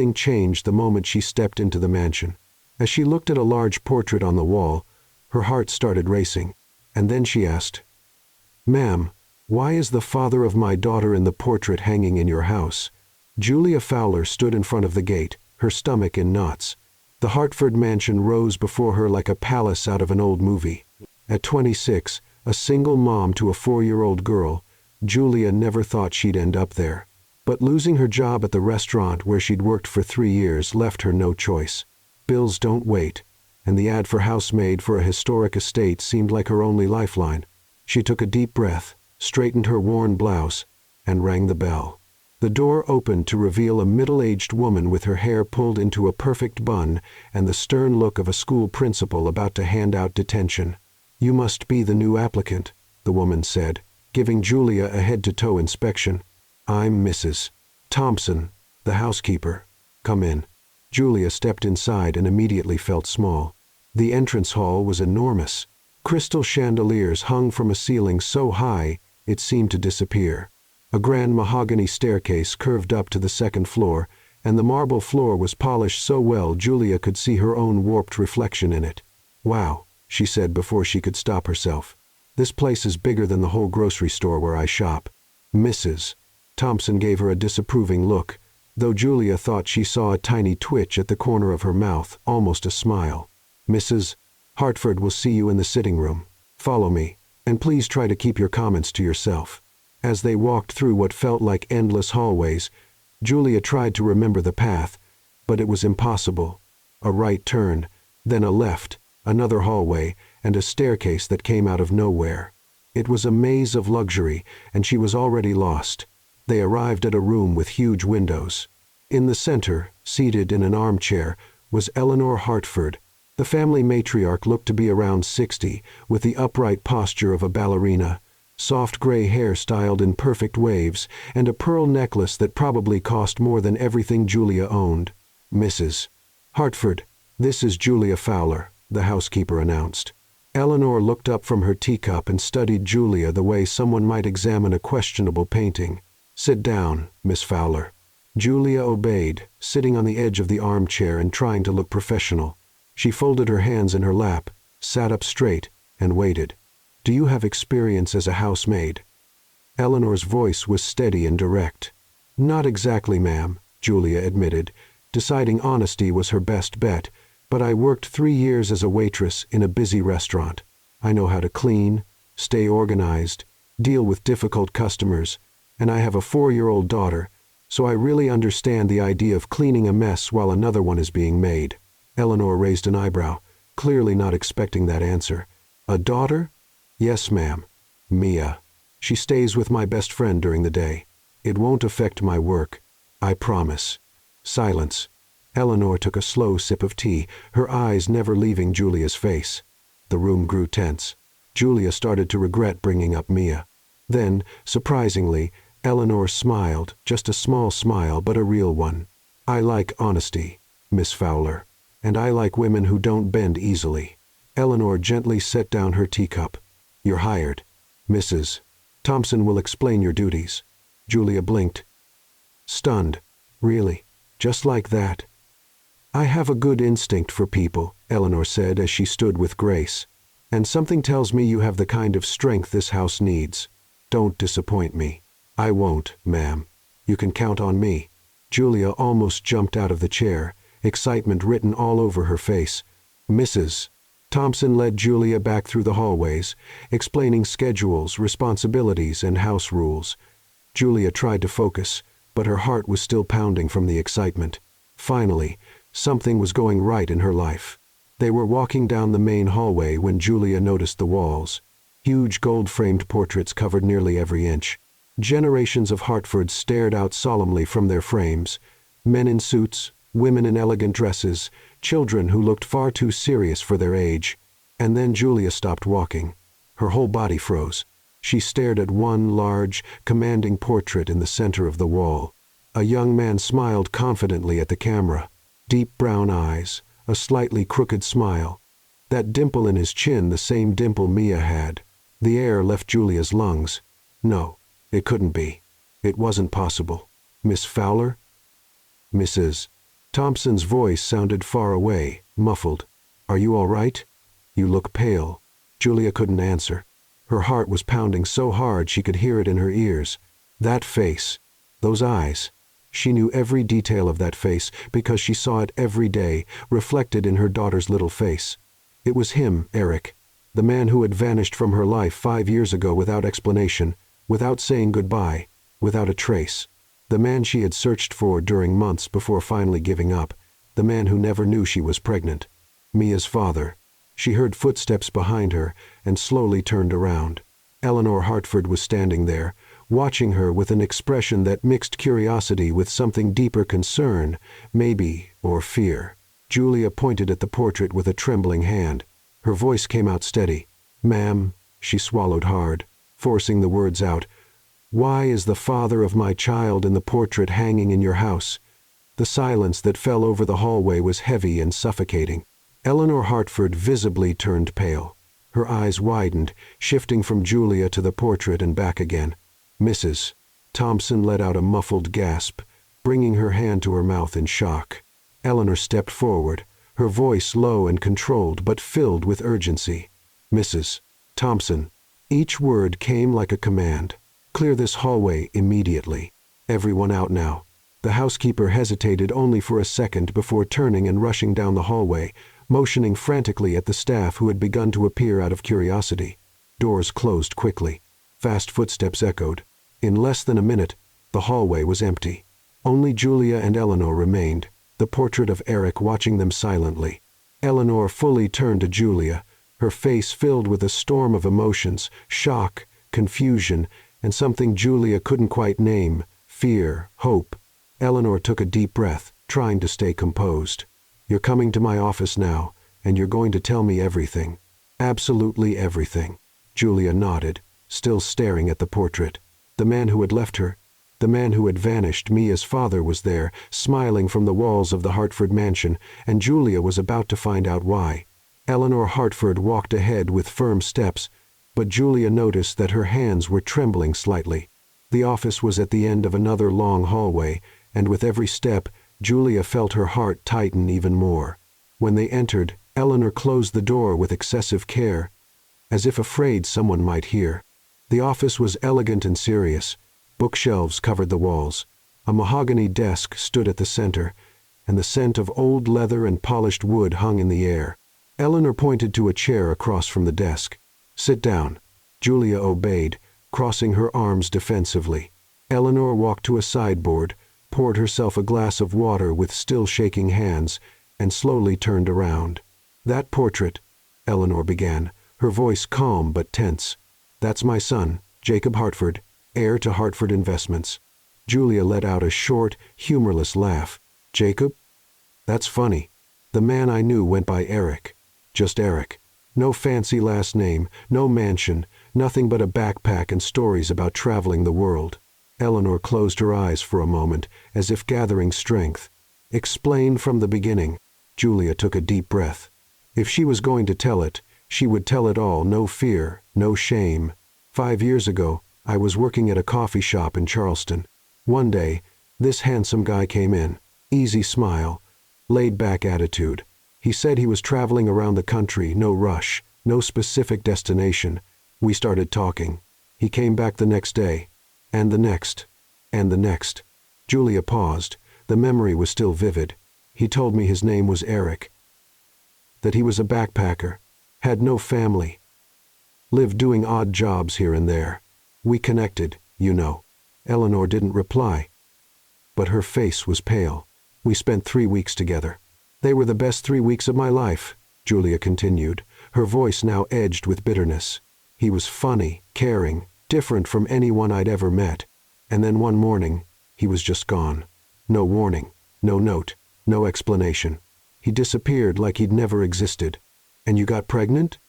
Everything changed the moment she stepped into the mansion. As she looked at a large portrait on the wall, her heart started racing, and then she asked, "Ma'am, why is the father of my daughter in the portrait hanging in your house?" Julia Fowler stood in front of the gate, her stomach in knots. The Hartford mansion rose before her like a palace out of an old movie. At 26, a single mom to a 4-year-old girl, Julia never thought she'd end up there. But losing her job at the restaurant where she'd worked for 3 years left her no choice. Bills don't wait, and the ad for housemaid for a historic estate seemed like her only lifeline. She took a deep breath, straightened her worn blouse, and rang the bell. The door opened to reveal a middle-aged woman with her hair pulled into a perfect bun and the stern look of a school principal about to hand out detention. "You must be the new applicant," the woman said, giving Julia a head-to-toe inspection. "I'm Mrs. Thompson, the housekeeper. Come in." Julia stepped inside and immediately felt small. The entrance hall was enormous. Crystal chandeliers hung from a ceiling so high it seemed to disappear. A grand mahogany staircase curved up to the second floor, and the marble floor was polished so well Julia could see her own warped reflection in it. "Wow," she said before she could stop herself. "This place is bigger than the whole grocery store where I shop." "Mrs." Thompson gave her a disapproving look, though Julia thought she saw a tiny twitch at the corner of her mouth, almost a smile. "Mrs. Hartford will see you in the sitting room. Follow me, and please try to keep your comments to yourself." As they walked through what felt like endless hallways, Julia tried to remember the path, but it was impossible. A right turn, then a left, another hallway, and a staircase that came out of nowhere. It was a maze of luxury, and she was already lost. They arrived at a room with huge windows. In the center, seated in an armchair, was Eleanor Hartford. The family matriarch looked to be around 60, with the upright posture of a ballerina, soft gray hair styled in perfect waves, and a pearl necklace that probably cost more than everything Julia owned. "Mrs. Hartford, this is Julia Fowler," the housekeeper announced. Eleanor looked up from her teacup and studied Julia the way someone might examine a questionable painting. "Sit down, Miss Fowler." Julia obeyed, sitting on the edge of the armchair and trying to look professional. She folded her hands in her lap, sat up straight, and waited. "Do you have experience as a housemaid?" Eleanor's voice was steady and direct. "Not exactly, ma'am," Julia admitted, deciding honesty was her best bet, "but I worked 3 years as a waitress in a busy restaurant. I know how to clean, stay organized, deal with difficult customers, and I have a 4-year-old daughter, so I really understand the idea of cleaning a mess while another one is being made." Eleanor raised an eyebrow, clearly not expecting that answer. "A daughter?" "Yes, ma'am. Mia. She stays with my best friend during the day. It won't affect my work. I promise." Silence. Eleanor took a slow sip of tea, her eyes never leaving Julia's face. The room grew tense. Julia started to regret bringing up Mia. Then, surprisingly, Eleanor smiled, just a small smile, but a real one. "I like honesty, Miss Fowler, and I like women who don't bend easily." Eleanor gently set down her teacup. "You're hired. Mrs. Thompson will explain your duties." Julia blinked, stunned. "Really? Just like that?" "I have a good instinct for people," Eleanor said as she stood with grace. "And something tells me you have the kind of strength this house needs. Don't disappoint me." "I won't, ma'am. You can count on me." Julia almost jumped out of the chair, excitement written all over her face. "Mrs. Thompson led Julia back through the hallways, explaining schedules, responsibilities, and house rules. Julia tried to focus, but her heart was still pounding from the excitement. Finally, something was going right in her life. They were walking down the main hallway when Julia noticed the walls. Huge gold-framed portraits covered nearly every inch. Generations of Hartfords stared out solemnly from their frames. Men in suits, women in elegant dresses, children who looked far too serious for their age. And then Julia stopped walking. Her whole body froze. She stared at one large, commanding portrait in the center of the wall. A young man smiled confidently at the camera. Deep brown eyes, a slightly crooked smile. That dimple in his chin, the same dimple Mia had. The air left Julia's lungs. No, it couldn't be. It wasn't possible. Miss Fowler? Mrs. Thompson's voice sounded far away, muffled. "Are you all right? You look pale." Julia couldn't answer. Her heart was pounding so hard she could hear it in her ears. That face, those eyes. She knew every detail of that face because she saw it every day, reflected in her daughter's little face. It was him, Eric, the man who had vanished from her life 5 years ago without explanation, without saying goodbye, without a trace. The man she had searched for during months before finally giving up. The man who never knew she was pregnant. Mia's father. She heard footsteps behind her and slowly turned around. Eleanor Hartford was standing there, watching her with an expression that mixed curiosity with something deeper concern, maybe, or fear. Julia pointed at the portrait with a trembling hand. Her voice came out steady. "Ma'am," she swallowed hard, forcing the words out. "Why is the father of my child in the portrait hanging in your house?" The silence that fell over the hallway was heavy and suffocating. Eleanor Hartford visibly turned pale. Her eyes widened, shifting from Julia to the portrait and back again. "Mrs." Thompson let out a muffled gasp, bringing her hand to her mouth in shock. Eleanor stepped forward, her voice low and controlled but filled with urgency. "Mrs. Thompson." Each word came like a command. "Clear this hallway immediately. Everyone out now." The housekeeper hesitated only for a second before turning and rushing down the hallway, motioning frantically at the staff who had begun to appear out of curiosity. Doors closed quickly. Fast footsteps echoed. In less than a minute, the hallway was empty. Only Julia and Eleanor remained, the portrait of Eric watching them silently. Eleanor fully turned to Julia, her face filled with a storm of emotions, shock, confusion, and something Julia couldn't quite name, fear, hope. Eleanor took a deep breath, trying to stay composed. "You're coming to my office now, and you're going to tell me everything. Absolutely everything." Julia nodded, still staring at the portrait. The man who had left her, the man who had vanished, Mia's father, was there, smiling from the walls of the Hartford mansion, and Julia was about to find out why. Eleanor Hartford walked ahead with firm steps, but Julia noticed that her hands were trembling slightly. The office was at the end of another long hallway, and with every step, Julia felt her heart tighten even more. When they entered, Eleanor closed the door with excessive care, as if afraid someone might hear. The office was elegant and serious. Bookshelves covered the walls. A mahogany desk stood at the center, and the scent of old leather and polished wood hung in the air. Eleanor pointed to a chair across from the desk. "Sit down." Julia obeyed, crossing her arms defensively. Eleanor walked to a sideboard, poured herself a glass of water with still shaking hands, and slowly turned around. "That portrait," Eleanor began, her voice calm but tense. "That's my son, Jacob Hartford, heir to Hartford Investments." Julia let out a short, humorless laugh. "Jacob? That's funny. The man I knew went by Eric. Just Eric. No fancy last name, no mansion, nothing but a backpack and stories about traveling the world." Eleanor closed her eyes for a moment, as if gathering strength. "Explain from the beginning." Julia took a deep breath. If she was going to tell it, she would tell it all, no fear, no shame. 5 years ago, I was working at a coffee shop in Charleston. One day, this handsome guy came in. Easy smile, laid-back attitude. He said he was traveling around the country, no rush, no specific destination. We started talking. He came back the next day. And the next. And the next. Julia paused. The memory was still vivid. He told me his name was Eric. That he was a backpacker. Had no family. Lived doing odd jobs here and there. We connected, you know. Eleanor didn't reply. But her face was pale. We spent 3 weeks together. They were the best 3 weeks of my life, Julia continued, her voice now edged with bitterness. He was funny, caring, different from anyone I'd ever met. And then one morning, he was just gone. No warning, no note, no explanation. He disappeared like he'd never existed. "And you got pregnant?"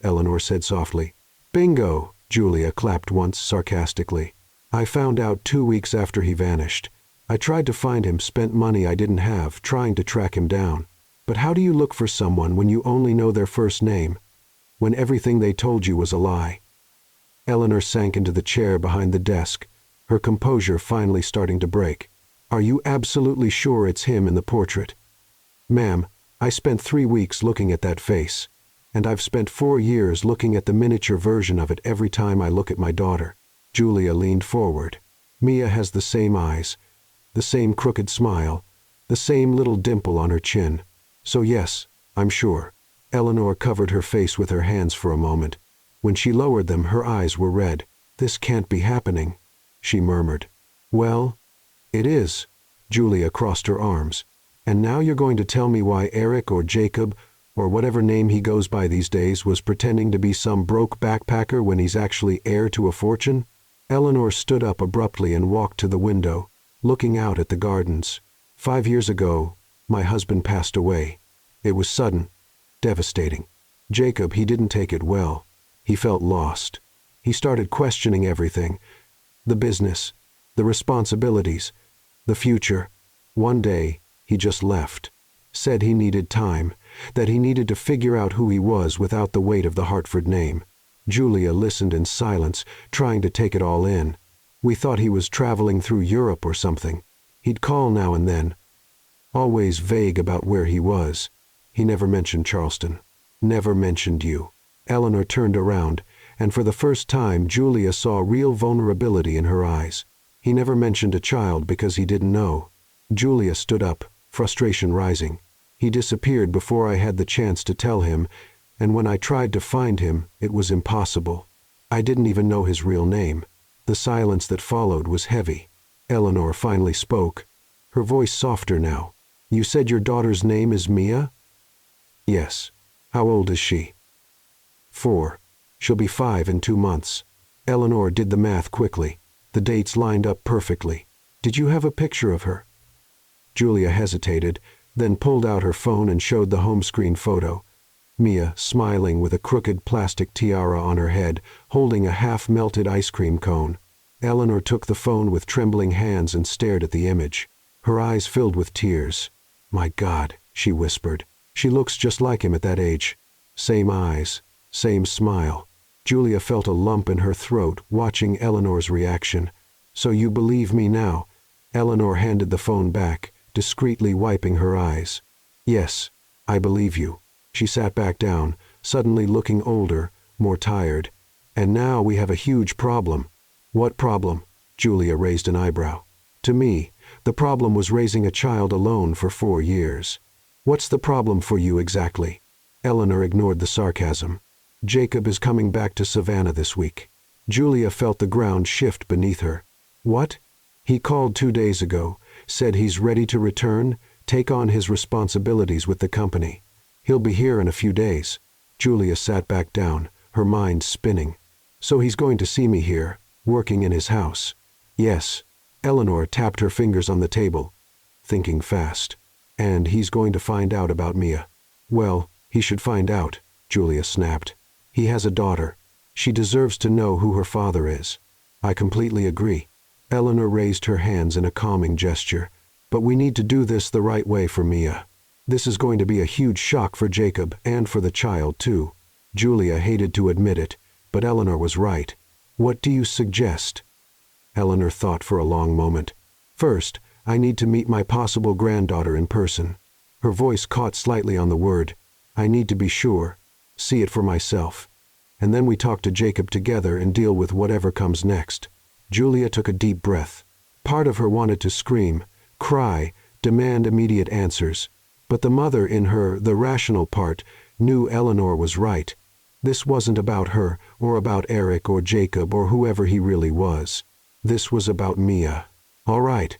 Eleanor said softly. "Bingo!" Julia clapped once sarcastically. "I found out 2 weeks after he vanished. I tried to find him, spent money I didn't have, trying to track him down. But how do you look for someone when you only know their first name? When everything they told you was a lie?" Eleanor sank into the chair behind the desk, her composure finally starting to break. "Are you absolutely sure it's him in the portrait? Ma'am, I spent 3 weeks looking at that face. And I've spent 4 years looking at the miniature version of it every time I look at my daughter. Julia leaned forward. Mia has the same eyes, the same crooked smile, the same little dimple on her chin. So yes, I'm sure. Eleanor covered her face with her hands for a moment. When she lowered them, her eyes were red. This can't be happening, she murmured. Well, it is. Julia crossed her arms. And now you're going to tell me why Eric or Jacob, or whatever name he goes by these days, was pretending to be some broke backpacker when he's actually heir to a fortune? Eleanor stood up abruptly and walked to the window, looking out at the gardens. 5 years ago, my husband passed away. It was sudden, devastating. Jacob, he didn't take it well. He felt lost. He started questioning everything. The business, the responsibilities, the future. One day, he just left. Said he needed time, that he needed to figure out who he was without the weight of the Hartford name. Julia listened in silence, trying to take it all in. We thought he was traveling through Europe or something. He'd call now and then, always vague about where he was. He never mentioned Charleston. Never mentioned you. Eleanor turned around, and for the first time Julia saw real vulnerability in her eyes. He never mentioned a child because he didn't know. Julia stood up, frustration rising. He disappeared before I had the chance to tell him, and when I tried to find him, it was impossible. I didn't even know his real name. The silence that followed was heavy. Eleanor finally spoke, her voice softer now. You said your daughter's name is Mia? Yes. How old is she? 4. She'll be 5 in 2 months. Eleanor did the math quickly. The dates lined up perfectly. Did you have a picture of her? Julia hesitated, then pulled out her phone and showed the home screen photo. Mia, smiling with a crooked plastic tiara on her head, holding a half-melted ice cream cone. Eleanor took the phone with trembling hands and stared at the image. Her eyes filled with tears. My God, she whispered. She looks just like him at that age. Same eyes, same smile. Julia felt a lump in her throat, watching Eleanor's reaction. So you believe me now? Eleanor handed the phone back, discreetly wiping her eyes. Yes, I believe you. She sat back down, suddenly looking older, more tired. And now we have a huge problem. What problem? Julia raised an eyebrow. To me, the problem was raising a child alone for 4 years. What's the problem for you exactly? Eleanor ignored the sarcasm. Jacob is coming back to Savannah this week. Julia felt the ground shift beneath her. What? He called 2 days ago, said he's ready to return, take on his responsibilities with the company. He'll be here in a few days. Julia sat back down, her mind spinning. So he's going to see me here, working in his house. Yes. Eleanor tapped her fingers on the table, thinking fast. And he's going to find out about Mia. Well, he should find out, Julia snapped. He has a daughter. She deserves to know who her father is. I completely agree. Eleanor raised her hands in a calming gesture. But we need to do this the right way for Mia. This is going to be a huge shock for Jacob and for the child, too. Julia hated to admit it, but Eleanor was right. What do you suggest? Eleanor thought for a long moment. First, I need to meet my possible granddaughter in person. Her voice caught slightly on the word. I need to be sure, see it for myself. And then we talk to Jacob together and deal with whatever comes next. Julia took a deep breath. Part of her wanted to scream, cry, demand immediate answers. But the mother in her, the rational part, knew Eleanor was right. This wasn't about her, or about Eric or Jacob or whoever he really was. This was about Mia. All right.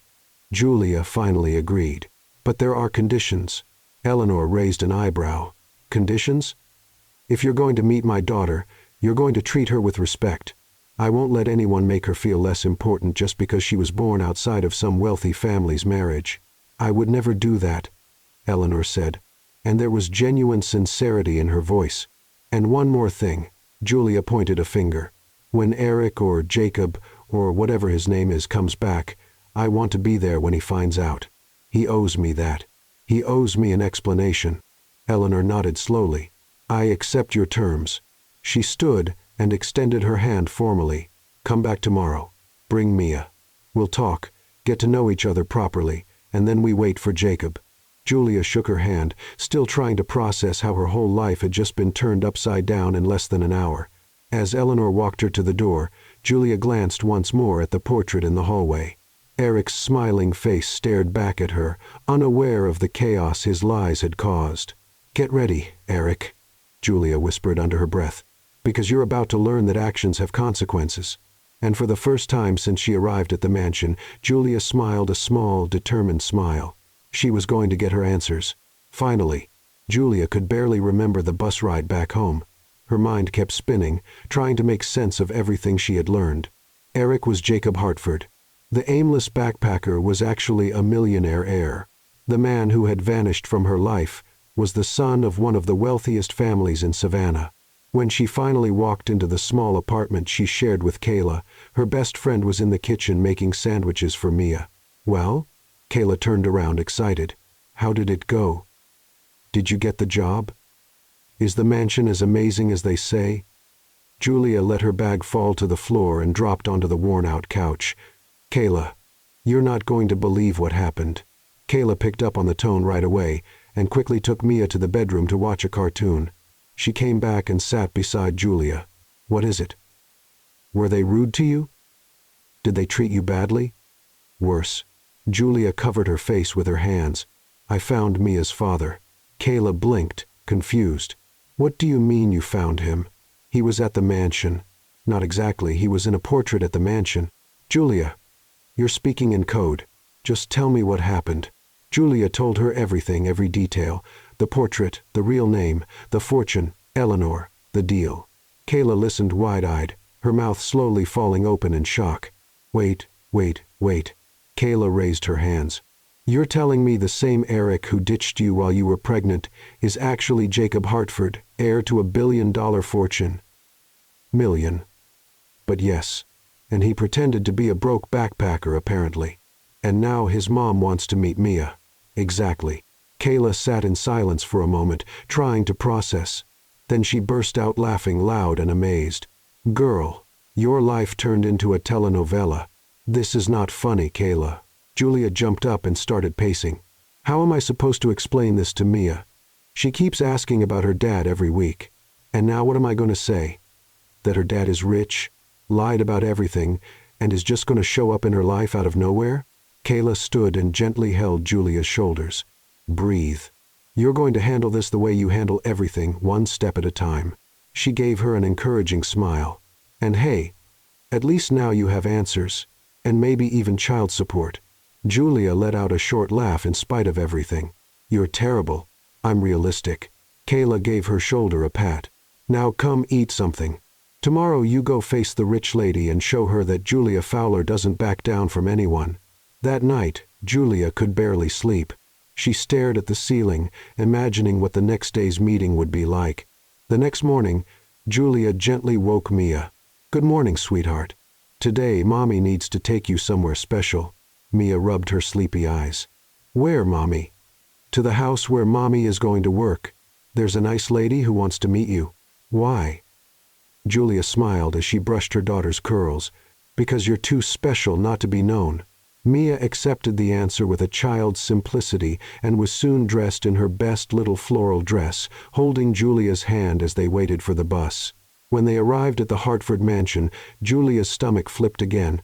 Julia finally agreed. But there are conditions. Eleanor raised an eyebrow. Conditions? If you're going to meet my daughter, you're going to treat her with respect. I won't let anyone make her feel less important just because she was born outside of some wealthy family's marriage. I would never do that, Eleanor said, and there was genuine sincerity in her voice. And one more thing, Julia pointed a finger. When Eric or Jacob, or whatever his name is, comes back, I want to be there when he finds out. He owes me that. He owes me an explanation. Eleanor nodded slowly. I accept your terms. She stood and extended her hand formally. Come back tomorrow. Bring Mia. We'll talk, get to know each other properly, and then we wait for Jacob. Julia shook her hand, still trying to process how her whole life had just been turned upside down in less than an hour. As Eleanor walked her to the door, Julia glanced once more at the portrait in the hallway. Eric's smiling face stared back at her, unaware of the chaos his lies had caused. "Get ready, Eric," Julia whispered under her breath, "because you're about to learn that actions have consequences." And for the first time since she arrived at the mansion, Julia smiled a small, determined smile. She was going to get her answers. Finally. Julia could barely remember the bus ride back home. Her mind kept spinning, trying to make sense of everything she had learned. Eric was Jacob Hartford. The aimless backpacker was actually a millionaire heir. The man who had vanished from her life was the son of one of the wealthiest families in Savannah. When she finally walked into the small apartment she shared with Kayla, her best friend was in the kitchen making sandwiches for Mia. "Well?" Kayla turned around excited. "How did it go? Did you get the job? Is the mansion as amazing as they say?" Julia let her bag fall to the floor and dropped onto the worn-out couch. "Kayla, you're not going to believe what happened." Kayla picked up on the tone right away and quickly took Mia to the bedroom to watch a cartoon. She came back and sat beside Julia. "What is it? Were they rude to you? Did they treat you badly?" "Worse." Julia covered her face with her hands. "I found Mia's father." Kayla blinked, confused. "What do you mean you found him? He was at the mansion." "Not exactly. He was in a portrait at the mansion." "Julia, you're speaking in code. Just tell me what happened." Julia told her everything, every detail. The portrait, the real name, the fortune, Eleanor, the deal. Kayla listened wide-eyed, her mouth slowly falling open in shock. Wait. Kayla raised her hands. "You're telling me the same Eric who ditched you while you were pregnant is actually Jacob Hartford, heir to $1 billion fortune?" "Million. But yes. And he pretended to be a broke backpacker, apparently. And now his mom wants to meet Mia." "Exactly." Kayla sat in silence for a moment, trying to process. Then she burst out laughing loud and amazed. "Girl, your life turned into a telenovela. This is not funny, Kayla." Julia jumped up and started pacing. "How am I supposed to explain this to Mia? She keeps asking about her dad every week. And now what am I going to say? That her dad is rich, lied about everything, and is just going to show up in her life out of nowhere?" Kayla stood and gently held Julia's shoulders. "Breathe. You're going to handle this the way you handle everything, one step at a time." She gave her an encouraging smile. "And hey, at least now you have answers, and maybe even child support." Julia let out a short laugh in spite of everything. "You're terrible. I'm realistic." Kayla gave her shoulder a pat. "Now come eat something. Tomorrow you go face the rich lady and show her that Julia Fowler doesn't back down from anyone." That night, Julia could barely sleep. She stared at the ceiling, imagining what the next day's meeting would be like. The next morning, Julia gently woke Mia. "Good morning, sweetheart. Today, Mommy needs to take you somewhere special." Mia rubbed her sleepy eyes. "Where, Mommy?" "To the house where Mommy is going to work. There's a nice lady who wants to meet you." "Why?" Julia smiled as she brushed her daughter's curls. "Because you're too special not to be known." Mia accepted the answer with a child's simplicity and was soon dressed in her best little floral dress, holding Julia's hand as they waited for the bus. When they arrived at the Hartford mansion, Julia's stomach flipped again,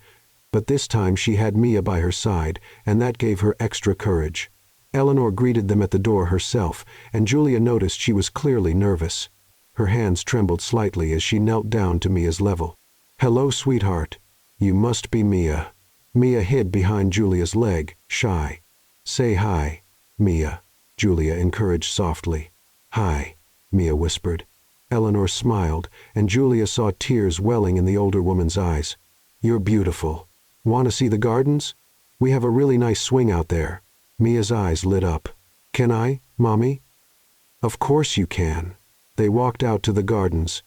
but this time she had Mia by her side, and that gave her extra courage. Eleanor greeted them at the door herself, and Julia noticed she was clearly nervous. Her hands trembled slightly as she knelt down to Mia's level. "Hello, sweetheart. You must be Mia." Mia hid behind Julia's leg, shy. "Say hi, Mia," Julia encouraged softly. "Hi," Mia whispered. Eleanor smiled, and Julia saw tears welling in the older woman's eyes. "You're beautiful. Want to see the gardens? We have a really nice swing out there." Mia's eyes lit up. "Can I, Mommy?" "Of course you can." They walked out to the gardens,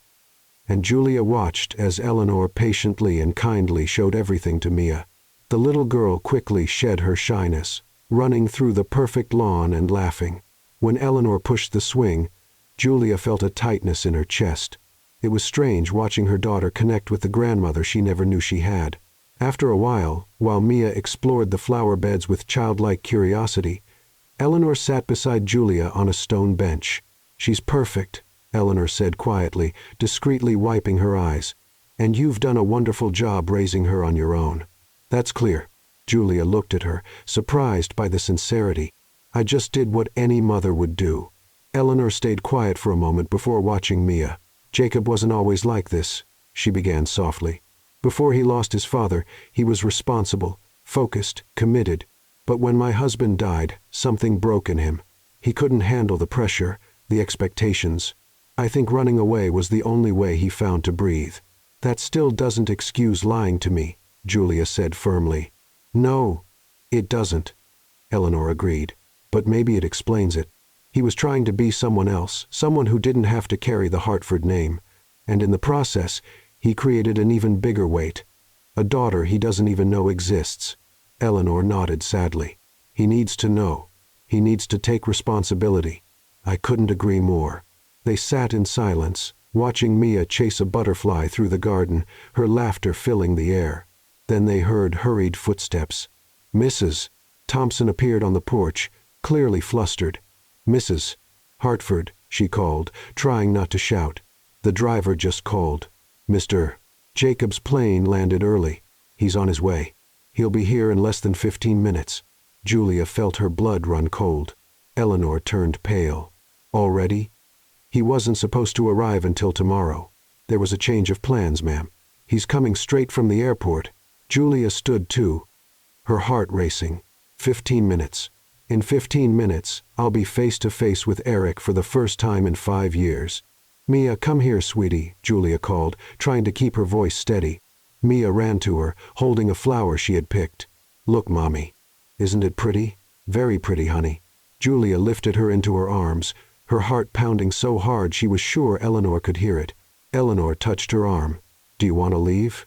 and Julia watched as Eleanor patiently and kindly showed everything to Mia. The little girl quickly shed her shyness, running through the perfect lawn and laughing. When Eleanor pushed the swing, Julia felt a tightness in her chest. It was strange watching her daughter connect with the grandmother she never knew she had. After a while Mia explored the flower beds with childlike curiosity, Eleanor sat beside Julia on a stone bench. "She's perfect," Eleanor said quietly, discreetly wiping her eyes. "And you've done a wonderful job raising her on your own." "That's clear." Julia looked at her, surprised by the sincerity. "I just did what any mother would do." Eleanor stayed quiet for a moment before watching Mia. "Jacob wasn't always like this," she began softly. "Before he lost his father, he was responsible, focused, committed. But when my husband died, something broke in him. He couldn't handle the pressure, the expectations. I think running away was the only way he found to breathe." "That still doesn't excuse lying to me," Julia said firmly. "No, it doesn't," Eleanor agreed. "But maybe it explains it. He was trying to be someone else, someone who didn't have to carry the Hartford name. And in the process, he created an even bigger weight. A daughter he doesn't even know exists." Eleanor nodded sadly. "He needs to know. He needs to take responsibility." "I couldn't agree more." They sat in silence, watching Mia chase a butterfly through the garden, her laughter filling the air. Then they heard hurried footsteps. "Mrs. Thompson appeared on the porch, clearly flustered. "Mrs. Hartford," she called, trying not to shout. The driver just called. "Mr. Jacob's plane landed early. He's on his way. He'll be here in less than 15 minutes." Julia felt her blood run cold. Eleanor turned pale. "Already?" "He wasn't supposed to arrive until tomorrow. There was a change of plans, ma'am. He's coming straight from the airport." Julia stood too, her heart racing. 15 minutes. In 15 minutes, I'll be face to face with Eric for the first time in 5 years. "Mia, come here, sweetie," Julia called, trying to keep her voice steady. Mia ran to her, holding a flower she had picked. "Look, Mommy. Isn't it pretty? Very pretty, honey." Julia lifted her into her arms, her heart pounding so hard she was sure Eleanor could hear it. Eleanor touched her arm. "Do you want to leave?"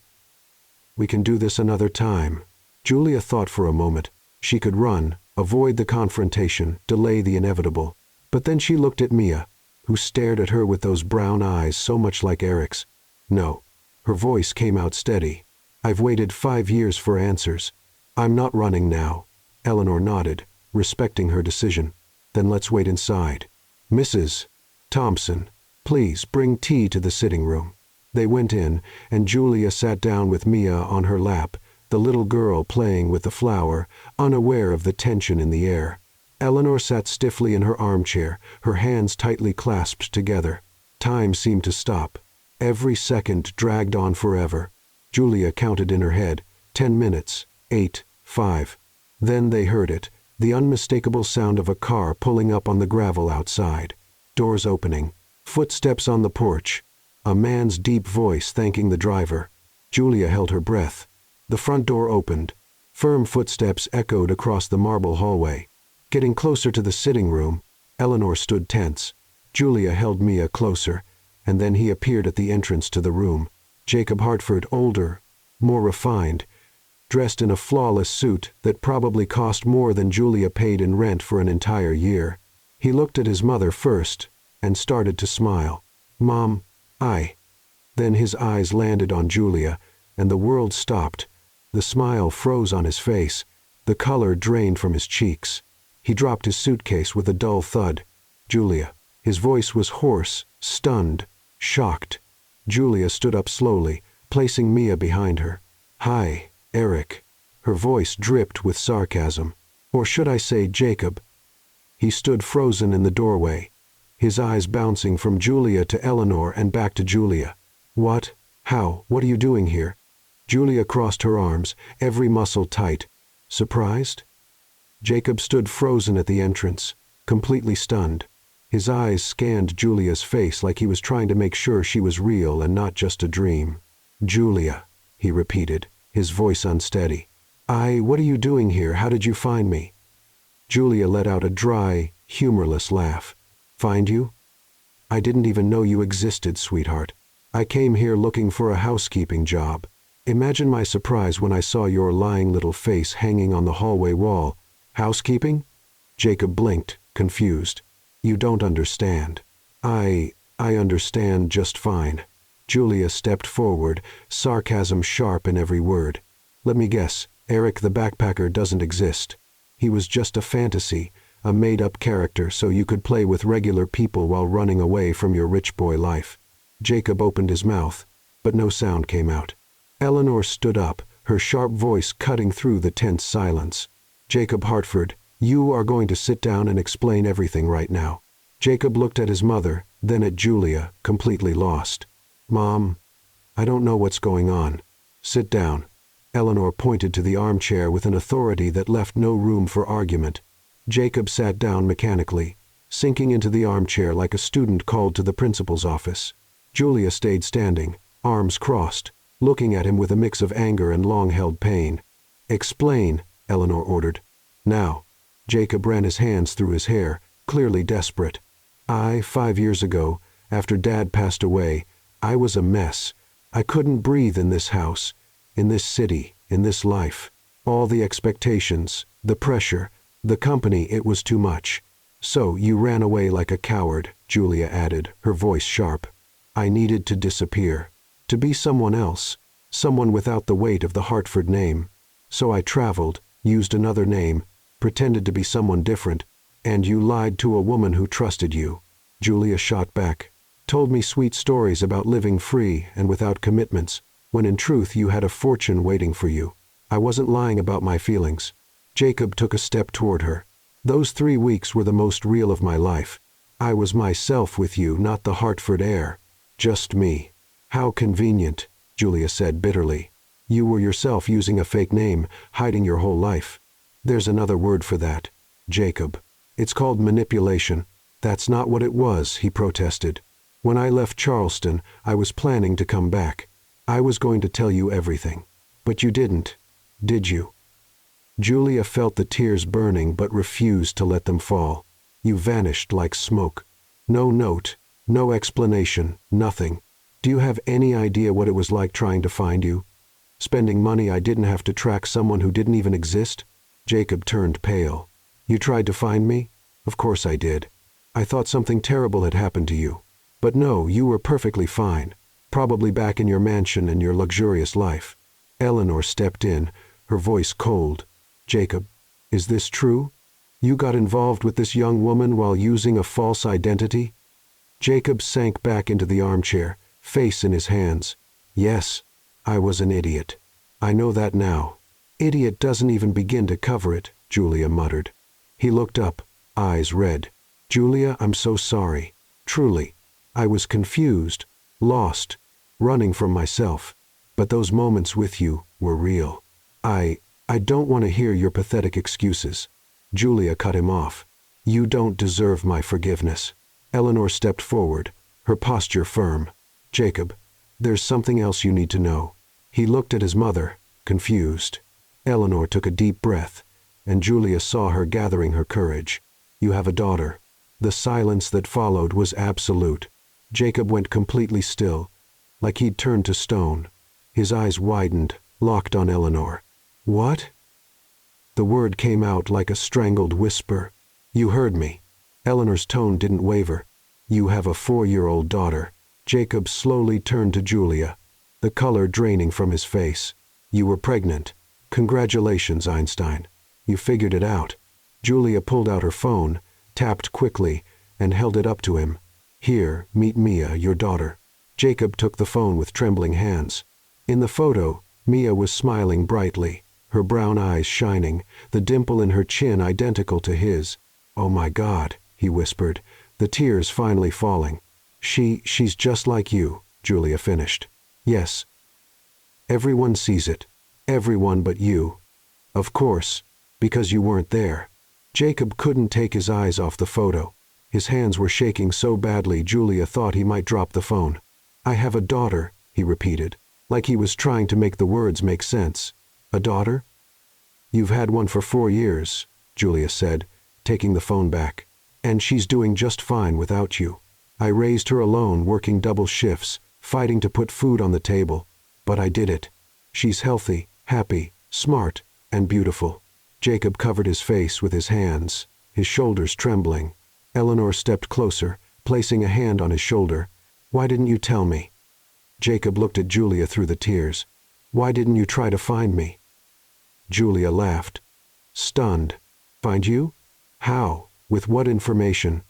"We can do this another time." Julia thought for a moment. She could run, avoid the confrontation, delay the inevitable. But then she looked at Mia, who stared at her with those brown eyes so much like Eric's. "No." Her voice came out steady. "I've waited 5 years for answers. I'm not running now." Eleanor nodded, respecting her decision. "Then let's wait inside. Mrs. Thompson, please bring tea to the sitting room." They went in, and Julia sat down with Mia on her lap, the little girl playing with the flower, unaware of the tension in the air. Eleanor sat stiffly in her armchair, her hands tightly clasped together. Time seemed to stop. Every second dragged on forever. Julia counted in her head. 10 minutes. 8. 5. Then they heard it, the unmistakable sound of a car pulling up on the gravel outside. Doors opening. Footsteps on the porch. A man's deep voice thanking the driver. Julia held her breath. The front door opened. Firm footsteps echoed across the marble hallway. Getting closer to the sitting room, Eleanor stood tense. Julia held Mia closer, and then he appeared at the entrance to the room. Jacob Hartford, older, more refined, dressed in a flawless suit that probably cost more than Julia paid in rent for an entire year. He looked at his mother first, and started to smile. "Mom, I..." Then his eyes landed on Julia, and the world stopped. The smile froze on his face. The color drained from his cheeks. He dropped his suitcase with a dull thud. "Julia." His voice was hoarse, stunned, shocked. Julia stood up slowly, placing Mia behind her. "Hi, Eric." Her voice dripped with sarcasm. "Or should I say Jacob?" He stood frozen in the doorway, his eyes bouncing from Julia to Eleanor and back to Julia. "What? How? What are you doing here?" Julia crossed her arms, every muscle tight. "Surprised?" Jacob stood frozen at the entrance, completely stunned. His eyes scanned Julia's face like he was trying to make sure she was real and not just a dream. "Julia," he repeated, his voice unsteady. What are you doing here? How did you find me?" Julia let out a dry, humorless laugh. "Find you? I didn't even know you existed, sweetheart. I came here looking for a housekeeping job. Imagine my surprise when I saw your lying little face hanging on the hallway wall. Housekeeping?" Jacob blinked, confused. "You don't understand." I understand just fine." Julia stepped forward, sarcasm sharp in every word. "Let me guess, Eric the backpacker doesn't exist. He was just a fantasy, a made-up character so you could play with regular people while running away from your rich boy life. Jacob opened his mouth, but no sound came out. Eleanor stood up, her sharp voice cutting through the tense silence. Jacob Hartford, you are going to sit down and explain everything right now. Jacob looked at his mother, then at Julia, completely lost. Mom, I don't know what's going on. Sit down. Eleanor pointed to the armchair with an authority that left no room for argument. Jacob sat down mechanically, sinking into the armchair like a student called to the principal's office. Julia stayed standing, arms crossed, looking at him with a mix of anger and long-held pain. Explain, Eleanor ordered. Now. Jacob ran his hands through his hair, clearly desperate. 5 years ago, after Dad passed away, I was a mess. I couldn't breathe in this house, in this city, in this life. All the expectations, the pressure, the company, it was too much. So you ran away like a coward, Julia added, her voice sharp. I needed to disappear, to be someone else, someone without the weight of the Hartford name. So I traveled, used another name, pretended to be someone different, and you lied to a woman who trusted you. Julia shot back. Told me sweet stories about living free and without commitments, when in truth you had a fortune waiting for you. I wasn't lying about my feelings. Jacob took a step toward her. Those 3 weeks were the most real of my life. I was myself with you, not the Hartford heir. Just me. How convenient, Julia said bitterly. You were yourself using a fake name, hiding your whole life. There's another word for that, Jacob. It's called manipulation. That's not what it was, he protested. When I left Charleston, I was planning to come back. I was going to tell you everything. But you didn't, did you? Julia felt the tears burning but refused to let them fall. You vanished like smoke. No note, no explanation, nothing. Do you have any idea what it was like trying to find you? Spending money I didn't have to track someone who didn't even exist? Jacob turned pale. You tried to find me? Of course I did. I thought something terrible had happened to you. But no, you were perfectly fine. Probably back in your mansion and your luxurious life. Eleanor stepped in, her voice cold. Jacob, is this true? You got involved with this young woman while using a false identity? Jacob sank back into the armchair, face in his hands. Yes, I was an idiot. I know that now. Idiot doesn't even begin to cover it, Julia muttered. He looked up, eyes red. Julia, I'm so sorry. Truly. I was confused, lost, running from myself. But those moments with you were real. I don't want to hear your pathetic excuses. Julia cut him off. You don't deserve my forgiveness. Eleanor stepped forward, her posture firm. Jacob, there's something else you need to know. He looked at his mother, confused. Eleanor took a deep breath, and Julia saw her gathering her courage. You have a daughter. The silence that followed was absolute. Jacob went completely still, like he'd turned to stone. His eyes widened, locked on Eleanor. What? The word came out like a strangled whisper. You heard me. Eleanor's tone didn't waver. You have a 4-year-old daughter. Jacob slowly turned to Julia, the color draining from his face. You were pregnant. Congratulations, Einstein. You figured it out. Julia pulled out her phone, tapped quickly, and held it up to him. Here, meet Mia, your daughter. Jacob took the phone with trembling hands. In the photo, Mia was smiling brightly, her brown eyes shining, the dimple in her chin identical to his. Oh my God, he whispered, the tears finally falling. She's just like you, Julia finished. Yes. Everyone sees it. Everyone but you. Of course, because you weren't there. Jacob couldn't take his eyes off the photo. His hands were shaking so badly Julia thought he might drop the phone. I have a daughter, he repeated, like he was trying to make the words make sense. A daughter? You've had one for 4 years, Julia said, taking the phone back. And she's doing just fine without you. I raised her alone, working double shifts, fighting to put food on the table. But I did it. She's healthy, happy, smart, and beautiful. Jacob covered his face with his hands, his shoulders trembling. Eleanor stepped closer, placing a hand on his shoulder. Why didn't you tell me? Jacob looked at Julia through the tears. Why didn't you try to find me? Julia laughed. Stunned. Find you? How? With what information?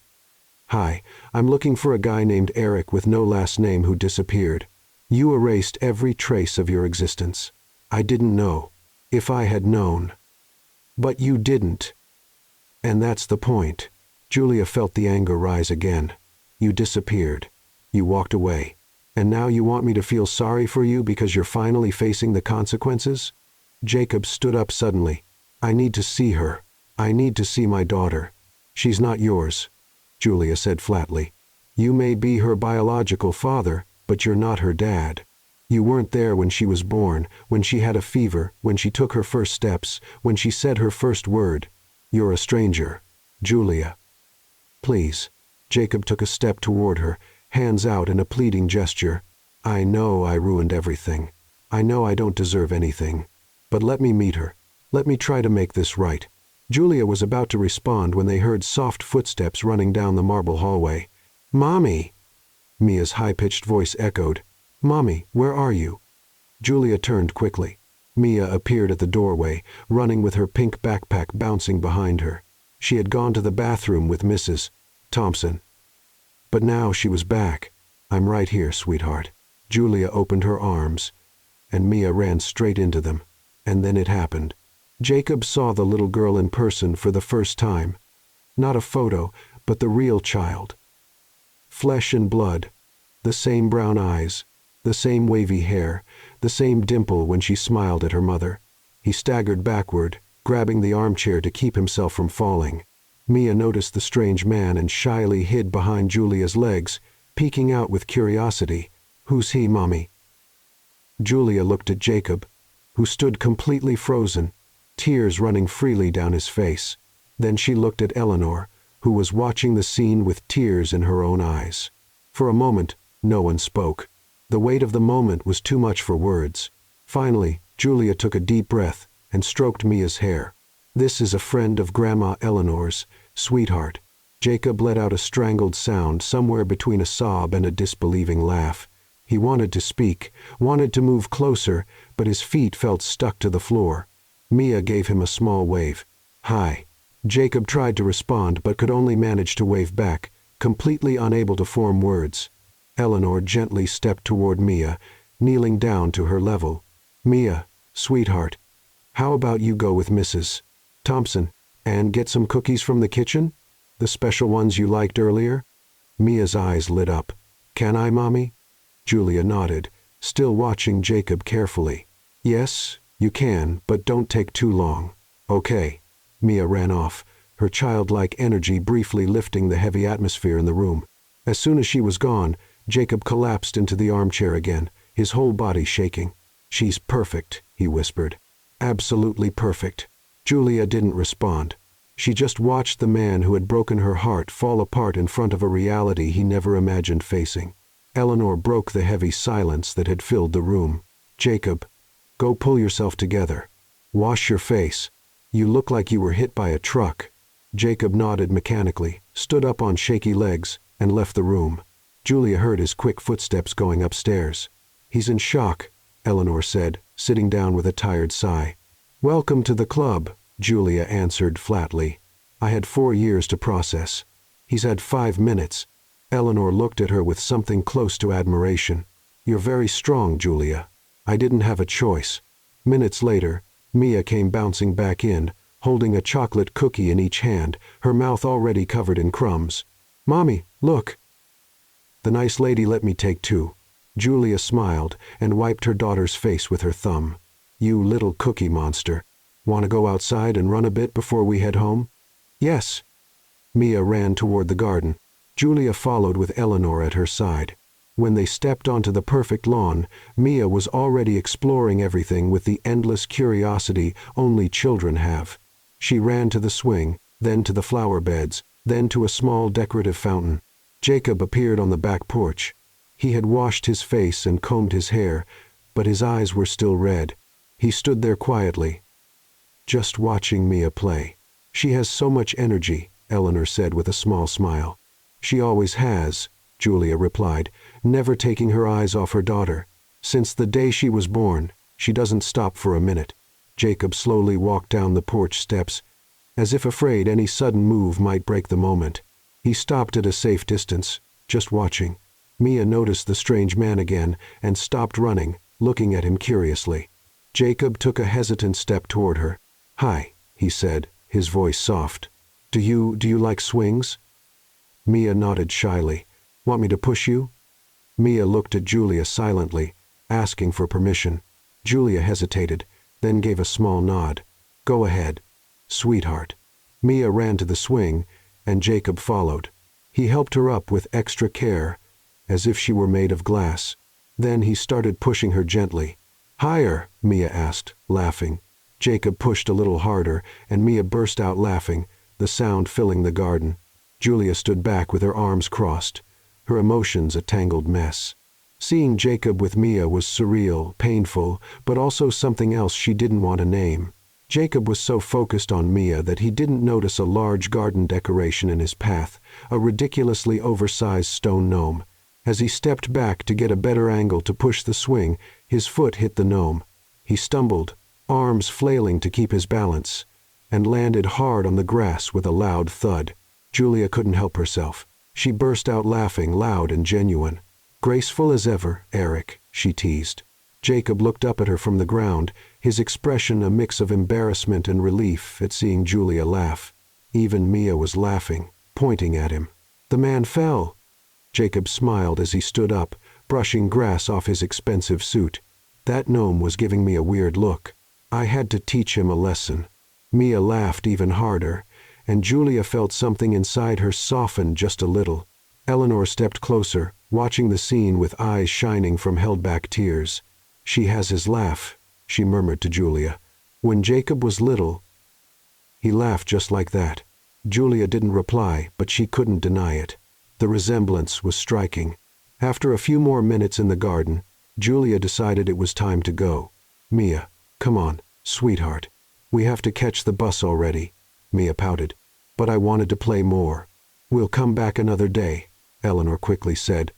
Hi, I'm looking for a guy named Eric with no last name who disappeared. You erased every trace of your existence. I didn't know. If I had known. But you didn't. And that's the point. Julia felt the anger rise again. You disappeared. You walked away. And now you want me to feel sorry for you because you're finally facing the consequences? Jacob stood up suddenly. I need to see her. I need to see my daughter. She's not yours, Julia said flatly. You may be her biological father, but you're not her dad. You weren't there when she was born, when she had a fever, when she took her first steps, when she said her first word. You're a stranger, Julia. Please. Jacob took a step toward her, hands out in a pleading gesture. I know I ruined everything. I know I don't deserve anything. But let me meet her. Let me try to make this right. Julia was about to respond when they heard soft footsteps running down the marble hallway. Mommy! Mia's high-pitched voice echoed. Mommy, where are you? Julia turned quickly. Mia appeared at the doorway, running with her pink backpack bouncing behind her. She had gone to the bathroom with Mrs. Thompson. But now she was back. I'm right here, sweetheart. Julia opened her arms, and Mia ran straight into them. And then it happened. Jacob saw the little girl in person for the first time. Not a photo, but the real child. Flesh and blood. The same brown eyes. The same wavy hair. The same dimple when she smiled at her mother. He staggered backward, grabbing the armchair to keep himself from falling. Mia noticed the strange man and shyly hid behind Julia's legs, peeking out with curiosity. Who's he, Mommy? Julia looked at Jacob, who stood completely frozen, tears running freely down his face. Then she looked at Eleanor, who was watching the scene with tears in her own eyes. For a moment, no one spoke. The weight of the moment was too much for words. Finally, Julia took a deep breath and stroked Mia's hair. This is a friend of Grandma Eleanor's, sweetheart. Jacob let out a strangled sound somewhere between a sob and a disbelieving laugh. He wanted to speak, wanted to move closer, but his feet felt stuck to the floor. Mia gave him a small wave. Hi. Jacob tried to respond but could only manage to wave back, completely unable to form words. Eleanor gently stepped toward Mia, kneeling down to her level. Mia, sweetheart, how about you go with Mrs. Thompson and get some cookies from the kitchen? The special ones you liked earlier? Mia's eyes lit up. Can I, Mommy? Julia nodded, still watching Jacob carefully. Yes, you can, but don't take too long. Okay. Mia ran off, her childlike energy briefly lifting the heavy atmosphere in the room. As soon as she was gone, Jacob collapsed into the armchair again, his whole body shaking. She's perfect, he whispered. Absolutely perfect. Julia didn't respond. She just watched the man who had broken her heart fall apart in front of a reality he never imagined facing. Eleanor broke the heavy silence that had filled the room. Jacob, go pull yourself together. Wash your face. You look like you were hit by a truck. Jacob nodded mechanically, stood up on shaky legs, and left the room. Julia heard his quick footsteps going upstairs. He's in shock, Eleanor said, sitting down with a tired sigh. Welcome to the club, Julia answered flatly. I had 4 years to process. He's had 5 minutes. Eleanor looked at her with something close to admiration. You're very strong, Julia. I didn't have a choice. Minutes later, Mia came bouncing back in, holding a chocolate cookie in each hand, her mouth already covered in crumbs. Mommy, look. The nice lady let me take 2. Julia smiled and wiped her daughter's face with her thumb. You little cookie monster. Want to go outside and run a bit before we head home? Yes. Mia ran toward the garden. Julia followed with Eleanor at her side. When they stepped onto the perfect lawn, Mia was already exploring everything with the endless curiosity only children have. She ran to the swing, then to the flower beds, then to a small decorative fountain. Jacob appeared on the back porch. He had washed his face and combed his hair, but his eyes were still red. He stood there quietly, just watching Mia play. She has so much energy, Eleanor said with a small smile. She always has, Julia replied, never taking her eyes off her daughter. Since the day she was born, she doesn't stop for a minute. Jacob slowly walked down the porch steps, as if afraid any sudden move might break the moment. He stopped at a safe distance, just watching. Mia noticed the strange man again and stopped running, looking at him curiously. Jacob took a hesitant step toward her. "Hi," he said, his voice soft. Do you like swings?" Mia nodded shyly. "Want me to push you?" Mia looked at Julia silently, asking for permission. Julia hesitated, then gave a small nod. "Go ahead, sweetheart." Mia ran to the swing, and Jacob followed. He helped her up with extra care, as if she were made of glass. Then he started pushing her gently. "Higher," Mia asked, laughing. Jacob pushed a little harder, and Mia burst out laughing, the sound filling the garden. Julia stood back with her arms crossed, her emotions a tangled mess. Seeing Jacob with Mia was surreal, painful, but also something else she didn't want to name. Jacob was so focused on Mia that he didn't notice a large garden decoration in his path, a ridiculously oversized stone gnome. As he stepped back to get a better angle to push the swing, his foot hit the gnome. He stumbled, arms flailing to keep his balance, and landed hard on the grass with a loud thud. Julia couldn't help herself. She burst out laughing, loud and genuine. "Graceful as ever, Eric," she teased. Jacob looked up at her from the ground, his expression a mix of embarrassment and relief at seeing Julia laugh. Even Mia was laughing, pointing at him. "The man fell." Jacob smiled as he stood up, brushing grass off his expensive suit. "That gnome was giving me a weird look. I had to teach him a lesson." Mia laughed even harder, and Julia felt something inside her soften just a little. Eleanor stepped closer, watching the scene with eyes shining from held-back tears. "She has his laugh," she murmured to Julia. "When Jacob was little, he laughed just like that." Julia didn't reply, but she couldn't deny it. The resemblance was striking. After a few more minutes in the garden, Julia decided it was time to go. "Mia, come on, sweetheart. We have to catch the bus already." Mia pouted. "But I wanted to play more." "We'll come back another day," Eleanor quickly said,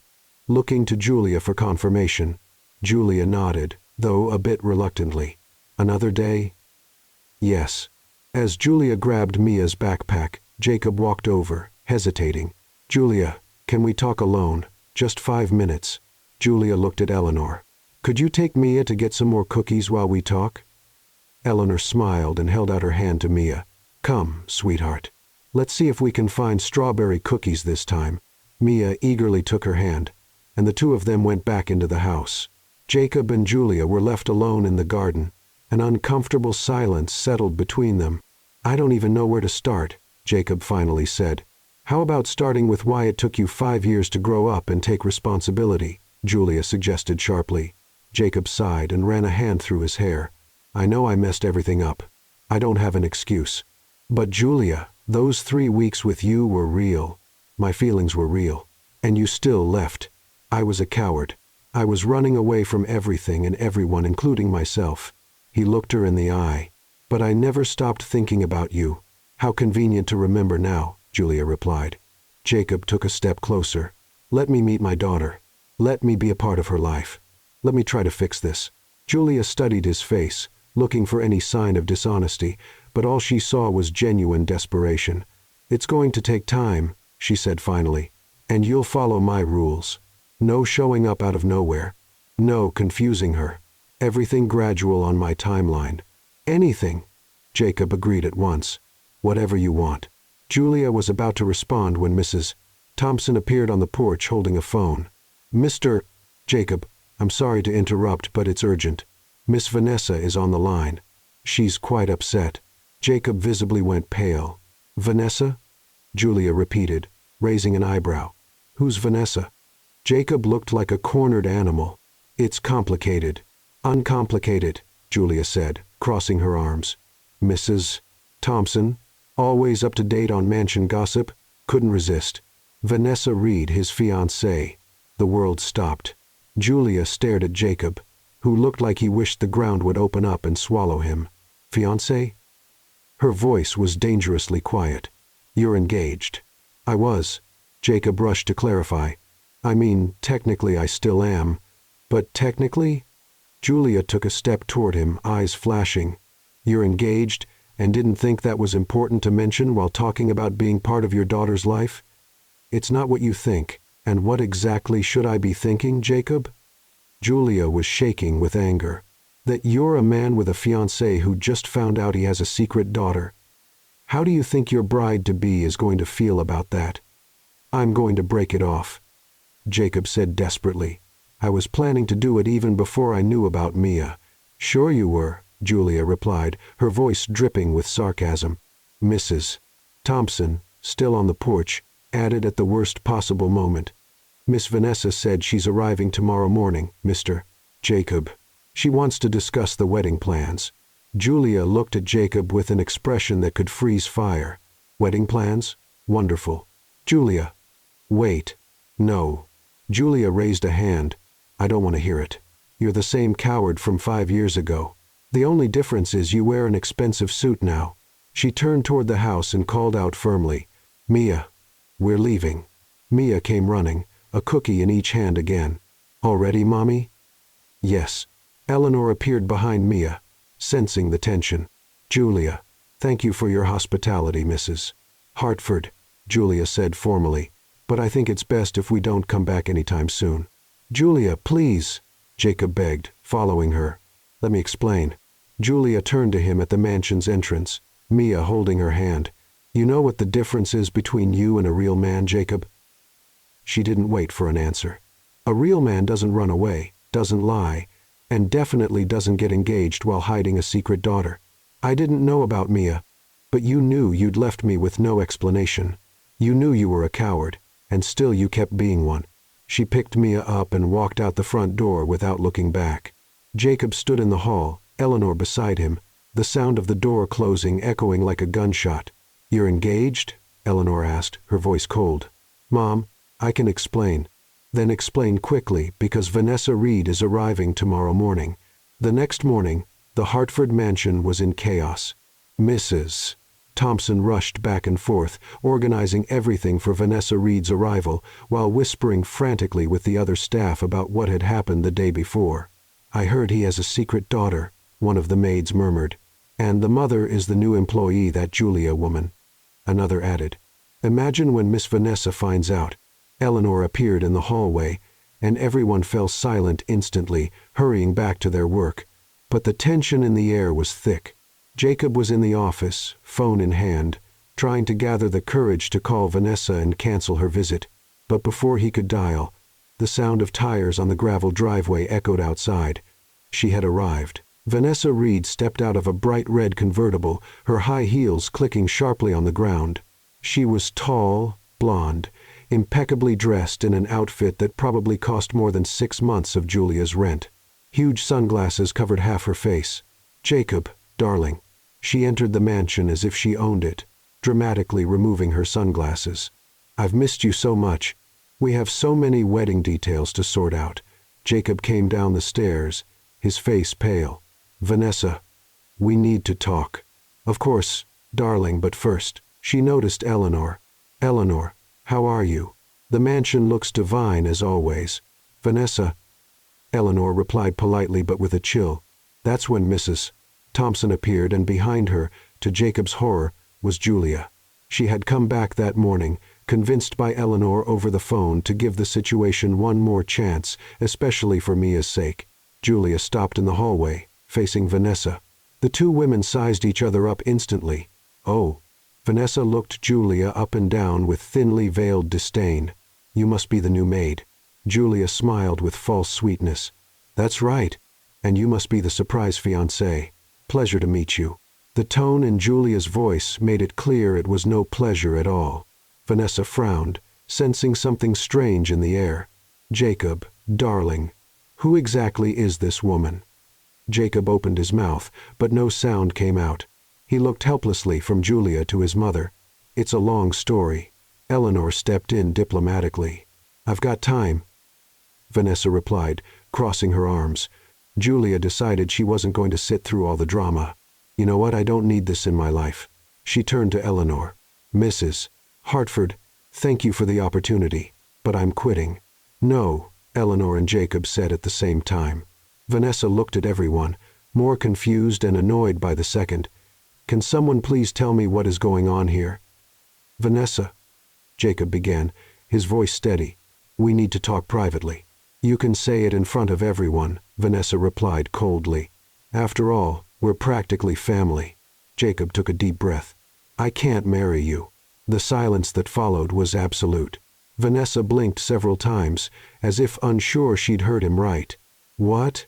looking to Julia for confirmation. Julia nodded, though a bit reluctantly. "Another day?" "Yes." As Julia grabbed Mia's backpack, Jacob walked over, hesitating. "Julia, can we talk alone? Just 5 minutes." Julia looked at Eleanor. "Could you take Mia to get some more cookies while we talk?" Eleanor smiled and held out her hand to Mia. "Come, sweetheart. Let's see if we can find strawberry cookies this time." Mia eagerly took her hand, and the two of them went back into the house. Jacob and Julia were left alone in the garden. An uncomfortable silence settled between them. "I don't even know where to start," Jacob finally said. "How about starting with why it took you 5 years to grow up and take responsibility?" Julia suggested sharply. Jacob sighed and ran a hand through his hair. "I know I messed everything up. I don't have an excuse. But Julia, those 3 weeks with you were real. My feelings were real. And you still left. I was a coward. I was running away from everything and everyone, including myself." He looked her in the eye. "But I never stopped thinking about you. How convenient to remember now," Julia replied. Jacob took a step closer. "Let me meet my daughter. Let me be a part of her life. Let me try to fix this." Julia studied his face, looking for any sign of dishonesty, but all she saw was genuine desperation. "It's going to take time," she said finally, "and you'll follow my rules. No showing up out of nowhere. No confusing her. Everything gradual on my timeline." "Anything," Jacob agreed at once. "Whatever you want." Julia was about to respond when Mrs. Thompson appeared on the porch holding a phone. "Mr. Jacob, I'm sorry to interrupt, but it's urgent. Miss Vanessa is on the line. She's quite upset." Jacob visibly went pale. "Vanessa?" Julia repeated, raising an eyebrow. "Who's Vanessa?" Jacob looked like a cornered animal. "It's complicated." "Uncomplicated," Julia said, crossing her arms. "Mrs. Thompson, always up to date on mansion gossip, couldn't resist. Vanessa Reed, his fiancée." The world stopped. Julia stared at Jacob, who looked like he wished the ground would open up and swallow him. "Fiancé?" Her voice was dangerously quiet. "You're engaged." "I was." Jacob rushed to clarify. "I mean, technically I still am. But technically?" Julia took a step toward him, eyes flashing. "You're engaged, And didn't think that was important to mention while talking about being part of your daughter's life? It's not what you think. And what exactly should I be thinking, Jacob? Julia was shaking with anger. That you're a man with a fiancé who just found out he has a secret daughter. How do you think your bride-to-be is going to feel about that? I'm going to break it off, Jacob said desperately. I was planning to do it even before I knew about Mia. Sure you were, Julia replied, her voice dripping with sarcasm. Mrs. Thompson, still on the porch, added at the worst possible moment. Miss Vanessa said she's arriving tomorrow morning, Mr. Jacob. She wants to discuss the wedding plans. Julia looked at Jacob with an expression that could freeze fire. Wedding plans? Wonderful. Julia. Wait. No. Julia raised a hand. I don't want to hear it. You're the same coward from 5 years ago. The only difference is you wear an expensive suit now. She turned toward the house and called out firmly, Mia, we're leaving. Mia came running, a cookie in each hand again. Already, Mommy? Yes. Eleanor appeared behind Mia, sensing the tension. Julia, thank you for your hospitality, Mrs. Hartford, Julia said formally, but I think it's best if we don't come back anytime soon. Julia, please, Jacob begged, following her. Let me explain. Julia turned to him at the mansion's entrance, Mia holding her hand. You know what the difference is between you and a real man, Jacob? She didn't wait for an answer. A real man doesn't run away, doesn't lie, and definitely doesn't get engaged while hiding a secret daughter. I didn't know about Mia, but you knew you'd left me with no explanation. You knew you were a coward, and still you kept being one. She picked Mia up and walked out the front door without looking back. Jacob stood in the hall, Eleanor beside him, the sound of the door closing echoing like a gunshot. You're engaged? Eleanor asked, her voice cold. Mom, I can explain. Then explain quickly, because Vanessa Reed is arriving tomorrow morning. The next morning, the Hartford mansion was in chaos. Mrs. Thompson rushed back and forth, organizing everything for Vanessa Reed's arrival, while whispering frantically with the other staff about what had happened the day before. I heard he has a secret daughter, one of the maids murmured. And the mother is the new employee, that Julia woman. Another added. Imagine when Miss Vanessa finds out. Eleanor appeared in the hallway, and everyone fell silent instantly, hurrying back to their work. But the tension in the air was thick. Jacob was in the office, phone in hand, trying to gather the courage to call Vanessa and cancel her visit. But before he could dial, the sound of tires on the gravel driveway echoed outside. She had arrived. Vanessa Reed stepped out of a bright red convertible, her high heels clicking sharply on the ground. She was tall, blonde, impeccably dressed in an outfit that probably cost more than 6 months of Julia's rent. Huge sunglasses covered half her face. Jacob, darling. She entered the mansion as if she owned it, dramatically removing her sunglasses. I've missed you so much. We have so many wedding details to sort out. Jacob came down the stairs, his face pale. Vanessa, we need to talk. Of course, darling, but first, she noticed Eleanor. Eleanor, how are you? The mansion looks divine as always. Vanessa, Eleanor replied politely but with a chill. That's when Mrs. Thompson appeared, and behind her, to Jacob's horror, was Julia. She had come back that morning, convinced by Eleanor over the phone to give the situation one more chance, especially for Mia's sake. Julia stopped in the hallway, facing Vanessa. The two women sized each other up instantly. Oh. Vanessa looked Julia up and down with thinly veiled disdain. You must be the new maid. Julia smiled with false sweetness. That's right. And you must be the surprise fiancé. Pleasure to meet you. The tone in Julia's voice made it clear it was no pleasure at all. Vanessa frowned, sensing something strange in the air. Jacob, darling, who exactly is this woman? Jacob opened his mouth, but no sound came out. He looked helplessly from Julia to his mother. It's a long story. Eleanor stepped in diplomatically. I've got time, Vanessa replied, crossing her arms. Julia decided she wasn't going to sit through all the drama. You know what, I don't need this in my life. She turned to Eleanor. Mrs. Hartford, thank you for the opportunity, but I'm quitting. No, Eleanor and Jacob said at the same time. Vanessa looked at everyone, more confused and annoyed by the second. Can someone please tell me what is going on here? Vanessa, Jacob began, his voice steady. We need to talk privately. You can say it in front of everyone, Vanessa replied coldly. After all, we're practically family. Jacob took a deep breath. I can't marry you. The silence that followed was absolute. Vanessa blinked several times, as if unsure she'd heard him right. What?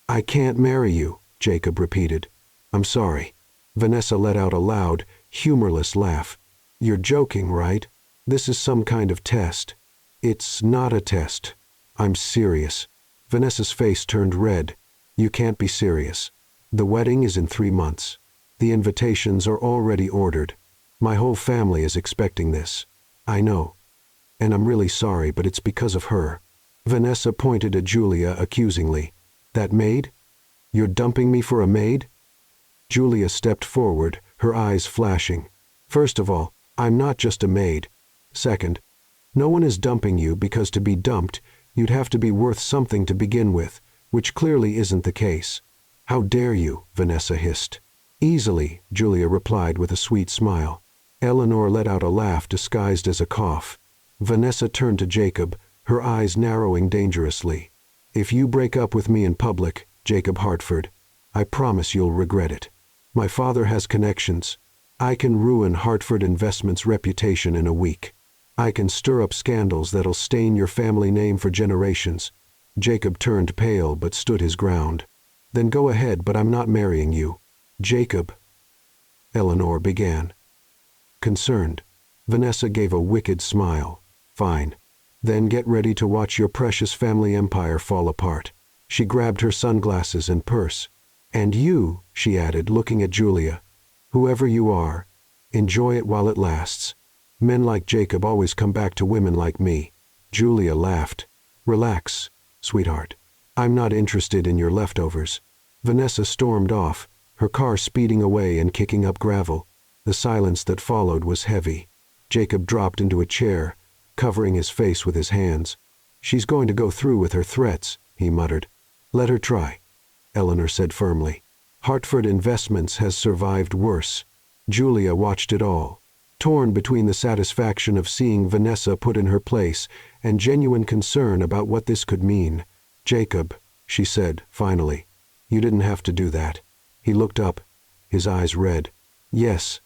I can't marry you, Jacob repeated. I'm sorry. Vanessa let out a loud, humorless laugh. You're joking, right? This is some kind of test. It's not a test. I'm serious. Vanessa's face turned red. You can't be serious. The wedding is in 3 months. The invitations are already ordered. My whole family is expecting this. I know. And I'm really sorry, but it's because of her. Vanessa pointed at Julia accusingly. That maid? You're dumping me for a maid? Julia stepped forward, her eyes flashing. First of all, I'm not just a maid. Second, no one is dumping you because to be dumped, you'd have to be worth something to begin with, which clearly isn't the case. How dare you, Vanessa hissed. Easily, Julia replied with a sweet smile. Eleanor let out a laugh disguised as a cough. Vanessa turned to Jacob, her eyes narrowing dangerously. If you break up with me in public, Jacob Hartford, I promise you'll regret it. My father has connections. I can ruin Hartford Investments' reputation in a week. I can stir up scandals that'll stain your family name for generations. Jacob turned pale but stood his ground. Then go ahead, but I'm not marrying you. Jacob, Eleanor began. Concerned, Vanessa gave a wicked smile. Fine. Then get ready to watch your precious family empire fall apart. She grabbed her sunglasses and purse. And you, she added, looking at Julia, whoever you are, enjoy it while it lasts. Men like Jacob always come back to women like me. Julia laughed. Relax, sweetheart. I'm not interested in your leftovers. Vanessa stormed off, her car speeding away and kicking up gravel. The silence that followed was heavy. Jacob dropped into a chair, covering his face with his hands. She's going to go through with her threats, he muttered. Let her try, Eleanor said firmly. Hartford Investments has survived worse. Julia watched it all, torn between the satisfaction of seeing Vanessa put in her place and genuine concern about what this could mean. Jacob, she said, finally, you didn't have to do that. He looked up, his eyes red. Yes,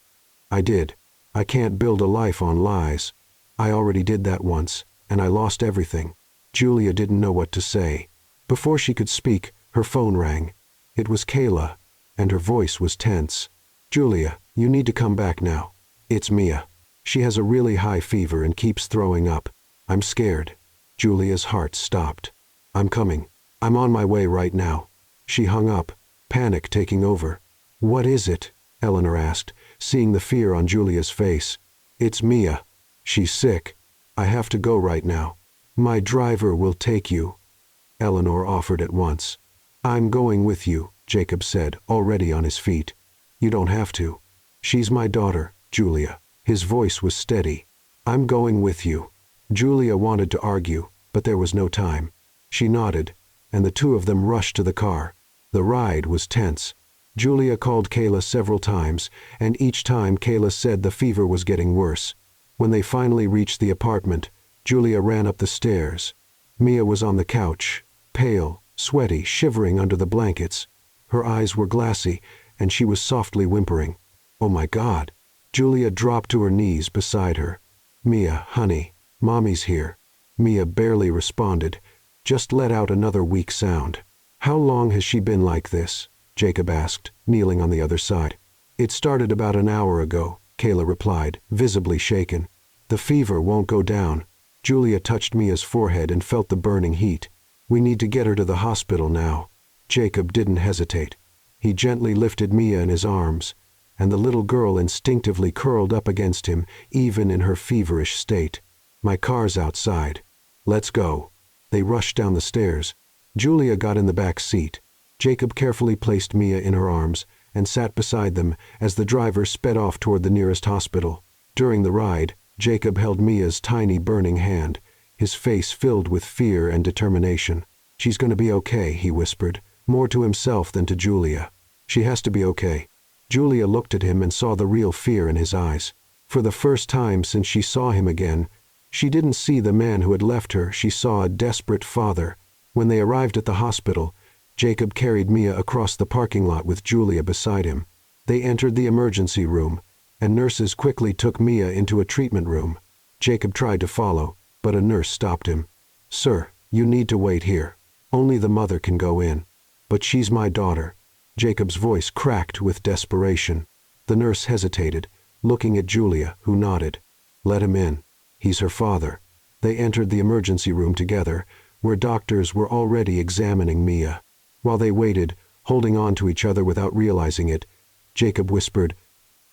I did. I can't build a life on lies. I already did that once, and I lost everything. Julia didn't know what to say. Before she could speak, her phone rang. It was Kayla, and her voice was tense. Julia, you need to come back now. It's Mia. She has a really high fever and keeps throwing up. I'm scared. Julia's heart stopped. I'm coming. I'm on my way right now. She hung up, panic taking over. What is it? Eleanor asked, seeing the fear on Julia's face. It's Mia. She's sick. I have to go right now. My driver will take you. Eleanor offered at once. I'm going with you, Jacob said, already on his feet. You don't have to. She's my daughter, Julia. His voice was steady. I'm going with you. Julia wanted to argue, but there was no time. She nodded, and the two of them rushed to the car. The ride was tense. Julia called Kayla several times, and each time Kayla said the fever was getting worse. When they finally reached the apartment, Julia ran up the stairs. Mia was on the couch, pale, sweaty, shivering under the blankets. Her eyes were glassy, and she was softly whimpering. Oh my God! Julia dropped to her knees beside her. Mia, honey, Mommy's here. Mia barely responded, just let out another weak sound. How long has she been like this? Jacob asked, kneeling on the other side. It started about an hour ago, Kayla replied, visibly shaken. The fever won't go down. Julia touched Mia's forehead and felt the burning heat. We need to get her to the hospital now. Jacob didn't hesitate. He gently lifted Mia in his arms, and the little girl instinctively curled up against him, even in her feverish state. My car's outside. Let's go. They rushed down the stairs. Julia got in the back seat. Jacob carefully placed Mia in her arms and sat beside them as the driver sped off toward the nearest hospital. During the ride, Jacob held Mia's tiny burning hand, his face filled with fear and determination. She's going to be okay, he whispered, more to himself than to Julia. She has to be okay. Julia looked at him and saw the real fear in his eyes. For the first time since she saw him again, she didn't see the man who had left her, she saw a desperate father. When they arrived at the hospital, Jacob carried Mia across the parking lot with Julia beside him. They entered the emergency room, and nurses quickly took Mia into a treatment room. Jacob tried to follow, but a nurse stopped him. "Sir, you need to wait here. Only the mother can go in." "But she's my daughter." Jacob's voice cracked with desperation. The nurse hesitated, looking at Julia, who nodded. "Let him in. He's her father." They entered the emergency room together, where doctors were already examining Mia. While they waited, holding on to each other without realizing it, Jacob whispered,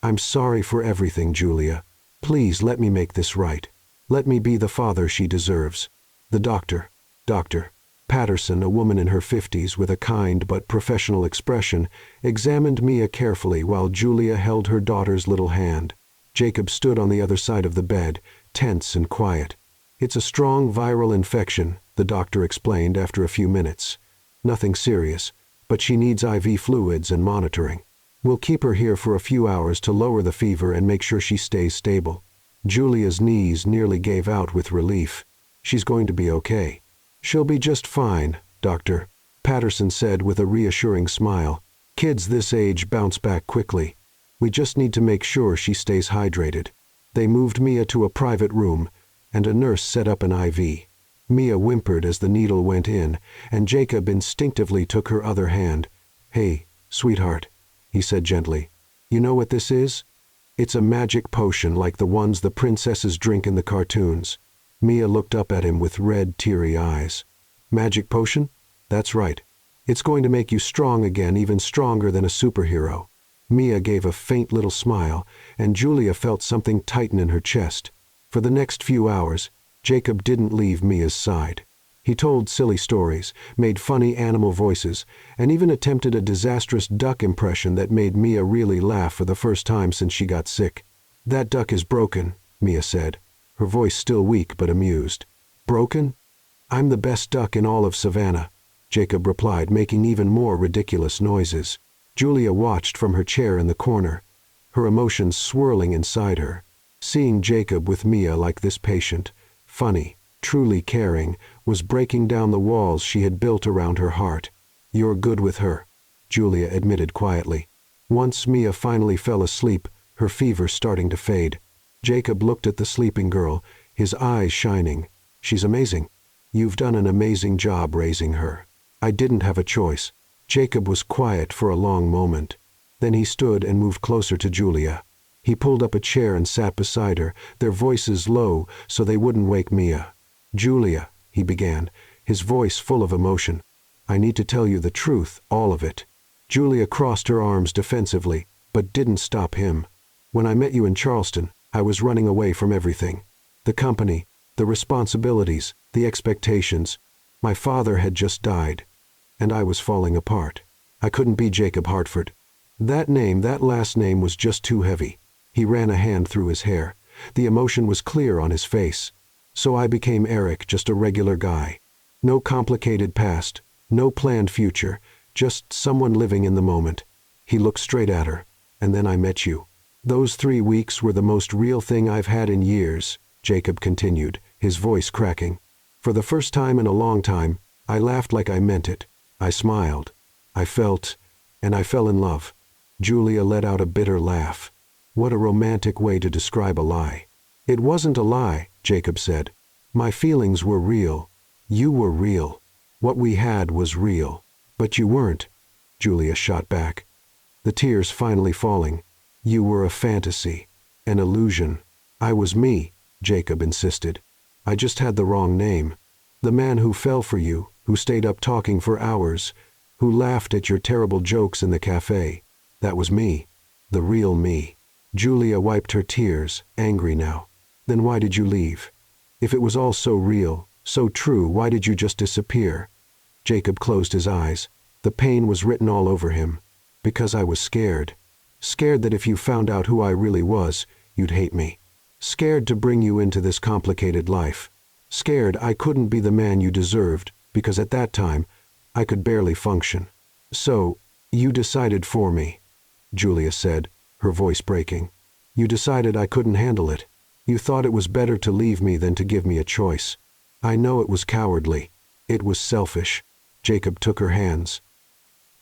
"I'm sorry for everything, Julia. Please let me make this right. Let me be the father she deserves." The doctor, Dr. Patterson, a woman in her 50s with a kind but professional expression, examined Mia carefully while Julia held her daughter's little hand. Jacob stood on the other side of the bed, tense and quiet. "It's a strong viral infection," the doctor explained after a few minutes. "Nothing serious, but she needs IV fluids and monitoring. We'll keep her here for a few hours to lower the fever and make sure she stays stable." Julia's knees nearly gave out with relief. "She's going to be okay." "She'll be just fine, Doctor," Patterson said with a reassuring smile. "Kids this age bounce back quickly. We just need to make sure she stays hydrated." They moved Mia to a private room, and a nurse set up an IV. Mia whimpered as the needle went in, and Jacob instinctively took her other hand. "Hey, sweetheart," he said gently. "You know what this is? It's a magic potion like the ones the princesses drink in the cartoons." Mia looked up at him with red, teary eyes. "Magic potion? That's right. It's going to make you strong again, even stronger than a superhero." Mia gave a faint little smile, and Julia felt something tighten in her chest. For the next few hours, Jacob didn't leave Mia's side. He told silly stories, made funny animal voices, and even attempted a disastrous duck impression that made Mia really laugh for the first time since she got sick. "That duck is broken," Mia said, her voice still weak but amused. "Broken? I'm the best duck in all of Savannah," Jacob replied, making even more ridiculous noises. Julia watched from her chair in the corner, her emotions swirling inside her. Seeing Jacob with Mia like this patient, funny, truly caring, was breaking down the walls she had built around her heart. "You're good with her," Julia admitted quietly. Once Mia finally fell asleep, her fever starting to fade. Jacob looked at the sleeping girl, his eyes shining. "She's amazing. You've done an amazing job raising her. I didn't have a choice." Jacob was quiet for a long moment. Then he stood and moved closer to Julia. He pulled up a chair and sat beside her, their voices low so they wouldn't wake Mia. "Julia," he began, his voice full of emotion, "I need to tell you the truth, all of it." Julia crossed her arms defensively, but didn't stop him. "When I met you in Charleston, I was running away from everything. The company, the responsibilities, the expectations. My father had just died, and I was falling apart. I couldn't be Jacob Hartford. That name, that last name was just too heavy." He ran a hand through his hair. The emotion was clear on his face. "So I became Eric, just a regular guy. No complicated past, no planned future, just someone living in the moment." He looked straight at her. "And then I met you. Those 3 weeks were the most real thing I've had in years," Jacob continued, his voice cracking. "For the first time in a long time, I laughed like I meant it. I smiled. I felt, and I fell in love." Julia let out a bitter laugh. What a romantic way to describe a lie. "It wasn't a lie," Jacob said. "My feelings were real. You were real. What we had was real. But you weren't," Julia shot back, the tears finally falling. "You were a fantasy, an illusion." "I was me," Jacob insisted. "I just had the wrong name. The man who fell for you, who stayed up talking for hours, who laughed at your terrible jokes in the cafe. That was me. The real me." Julia wiped her tears, angry now. "Then why did you leave? If it was all so real, so true, why did you just disappear?" Jacob closed his eyes. The pain was written all over him. "Because I was scared. Scared that if you found out who I really was, you'd hate me. Scared to bring you into this complicated life. Scared I couldn't be the man you deserved, because at that time, I could barely function. So, you decided for me. Julia said, her voice breaking. You decided I couldn't handle it. You thought it was better to leave me than to give me a choice. I know it was cowardly. It was selfish. Jacob took her hands.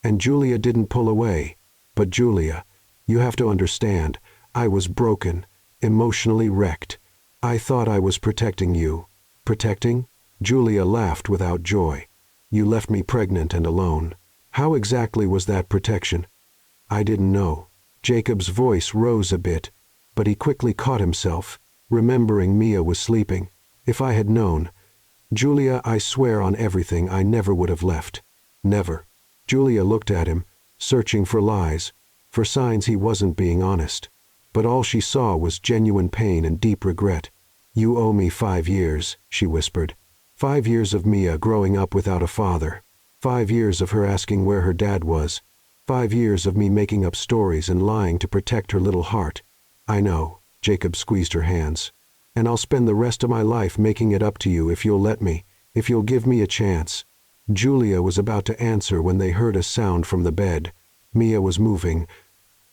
And Julia didn't pull away. But Julia, you have to understand, I was broken, emotionally wrecked. I thought I was protecting you. Protecting? Julia laughed without joy. You left me pregnant and alone. How exactly was that protection? I didn't know. Jacob's voice rose a bit, but he quickly caught himself, remembering Mia was sleeping. If I had known. Julia, I swear on everything I never would have left. Never. Julia looked at him, searching for lies, for signs he wasn't being honest. But all she saw was genuine pain and deep regret. You owe me 5 years, she whispered. 5 years of Mia growing up without a father. 5 years of her asking where her dad was. 5 years of me making up stories and lying to protect her little heart. I know, Jacob squeezed her hands. And I'll spend the rest of my life making it up to you if you'll let me, if you'll give me a chance. Julia was about to answer when they heard a sound from the bed. Mia was moving,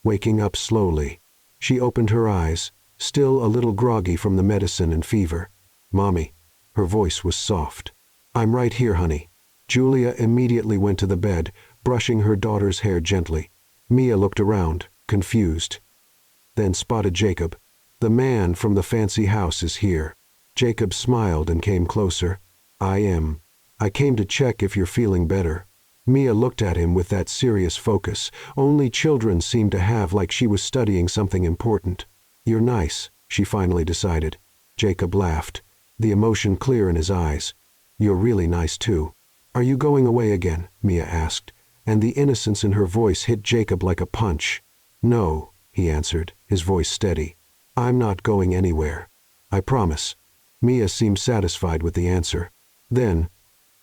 waking up slowly. She opened her eyes, still a little groggy from the medicine and fever. Mommy. Her voice was soft. I'm right here, honey. Julia immediately went to the bed, brushing her daughter's hair gently. Mia looked around, confused. Then spotted Jacob. The man from the fancy house is here. Jacob smiled and came closer. I am. I came to check if you're feeling better. Mia looked at him with that serious focus only children seemed to have, like she was studying something important. You're nice, she finally decided. Jacob laughed, the emotion clear in his eyes. You're really nice too. Are you going away again? Mia asked, and the innocence in her voice hit Jacob like a punch. No, he answered, his voice steady. I'm not going anywhere. I promise. Mia seemed satisfied with the answer. Then,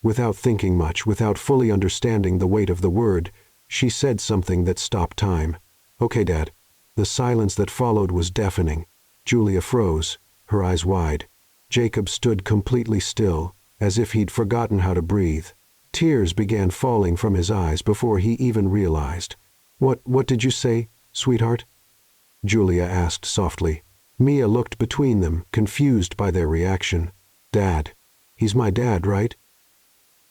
without thinking much, without fully understanding the weight of the word, she said something that stopped time. Okay, Dad. The silence that followed was deafening. Julia froze, her eyes wide. Jacob stood completely still, as if he'd forgotten how to breathe. Tears began falling from his eyes before he even realized. What did you say, sweetheart? Julia asked softly. Mia looked between them, confused by their reaction. Dad. He's my dad, right?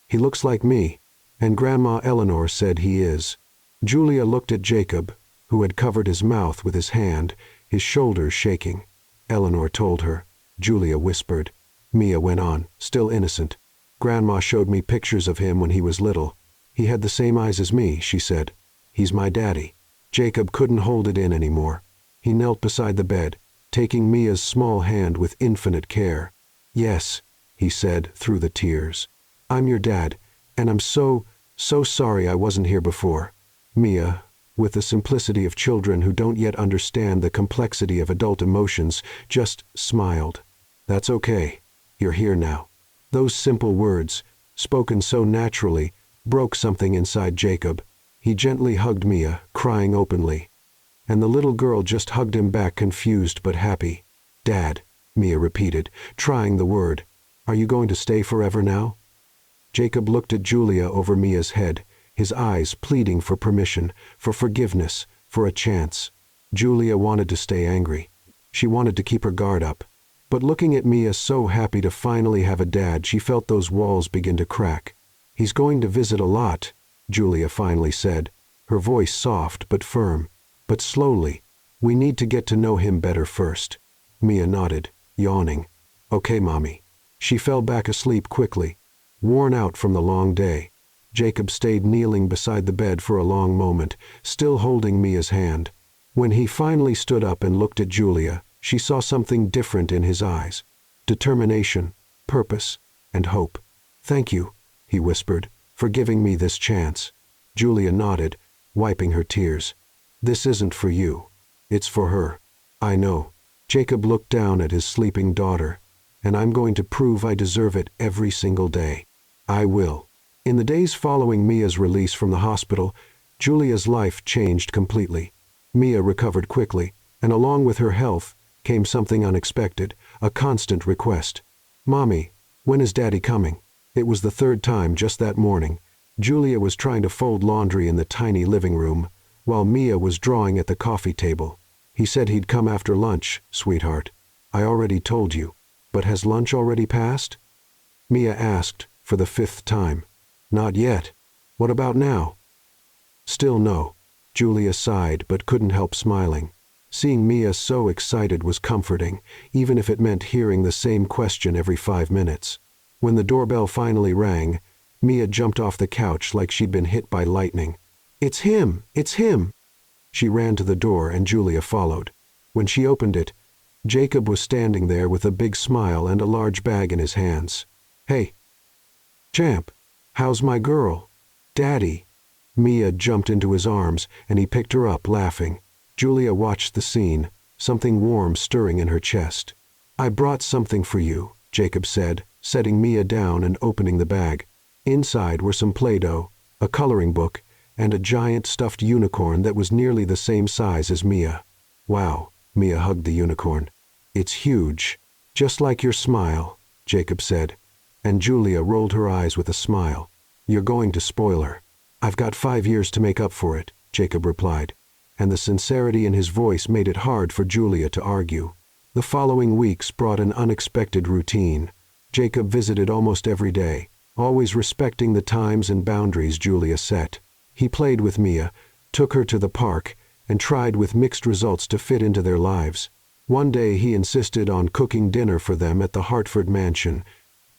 He looks like me, and Grandma Eleanor said he is. Julia looked at Jacob, who had covered his mouth with his hand, his shoulders shaking. Eleanor told her. Julia whispered. Mia went on, still innocent. Grandma showed me pictures of him when he was little. He had the same eyes as me, she said. He's my daddy. Jacob couldn't hold it in anymore. He knelt beside the bed, taking Mia's small hand with infinite care. Yes, he said through the tears. I'm your dad, and I'm so sorry I wasn't here before. Mia, with the simplicity of children who don't yet understand the complexity of adult emotions, just smiled. That's okay. You're here now. Those simple words, spoken so naturally, broke something inside Jacob. He gently hugged Mia, crying openly. And the little girl just hugged him back, confused but happy. Dad, Mia repeated, trying the word. Are you going to stay forever now? Jacob looked at Julia over Mia's head, his eyes pleading for permission, for forgiveness, for a chance. Julia wanted to stay angry. She wanted to keep her guard up. But looking at Mia so happy to finally have a dad, she felt those walls begin to crack. He's going to visit a lot, Julia finally said, her voice soft but firm. But slowly. We need to get to know him better first. Mia nodded, yawning. Okay, Mommy. She fell back asleep quickly, worn out from the long day. Jacob stayed kneeling beside the bed for a long moment, still holding Mia's hand. When he finally stood up and looked at Julia, she saw something different in his eyes. Determination, purpose, and hope. Thank you, he whispered, for giving me this chance. Julia nodded, wiping her tears. This isn't for you. It's for her. I know. Jacob looked down at his sleeping daughter. And I'm going to prove I deserve it every single day. I will. In the days following Mia's release from the hospital, Julia's life changed completely. Mia recovered quickly, and along with her health came something unexpected, a constant request. Mommy, when is Daddy coming? It was the third time just that morning. Julia was trying to fold laundry in the tiny living room. while Mia was drawing at the coffee table. "He said he'd come after lunch, sweetheart. I already told you. But has lunch already passed?" Mia asked for the 5th time. "Not yet. What about now?" Still no. Julia sighed but couldn't help smiling. Seeing Mia so excited was comforting, even if it meant hearing the same question every 5 minutes. When the doorbell finally rang, Mia jumped off the couch like she'd been hit by lightning. "It's him! It's him!" She ran to the door and Julia followed. When she opened it, Jacob was standing there with a big smile and a large bag in his hands. "Hey, Champ, how's my girl?" "Daddy." Mia jumped into his arms and he picked her up, laughing. Julia watched the scene, something warm stirring in her chest. "I brought something for you," Jacob said, setting Mia down and opening the bag. Inside were some Play-Doh, a coloring book, and a giant stuffed unicorn that was nearly the same size as Mia. "Wow," Mia hugged the unicorn. "It's huge. Just like your smile," Jacob said, and Julia rolled her eyes with a smile. "You're going to spoil her." "I've got 5 years to make up for it," Jacob replied, and the sincerity in his voice made it hard for Julia to argue. The following weeks brought an unexpected routine. Jacob visited almost every day, always respecting the times and boundaries Julia set. He played with Mia, took her to the park, and tried with mixed results to fit into their lives. One day he insisted on cooking dinner for them at the Hartford mansion.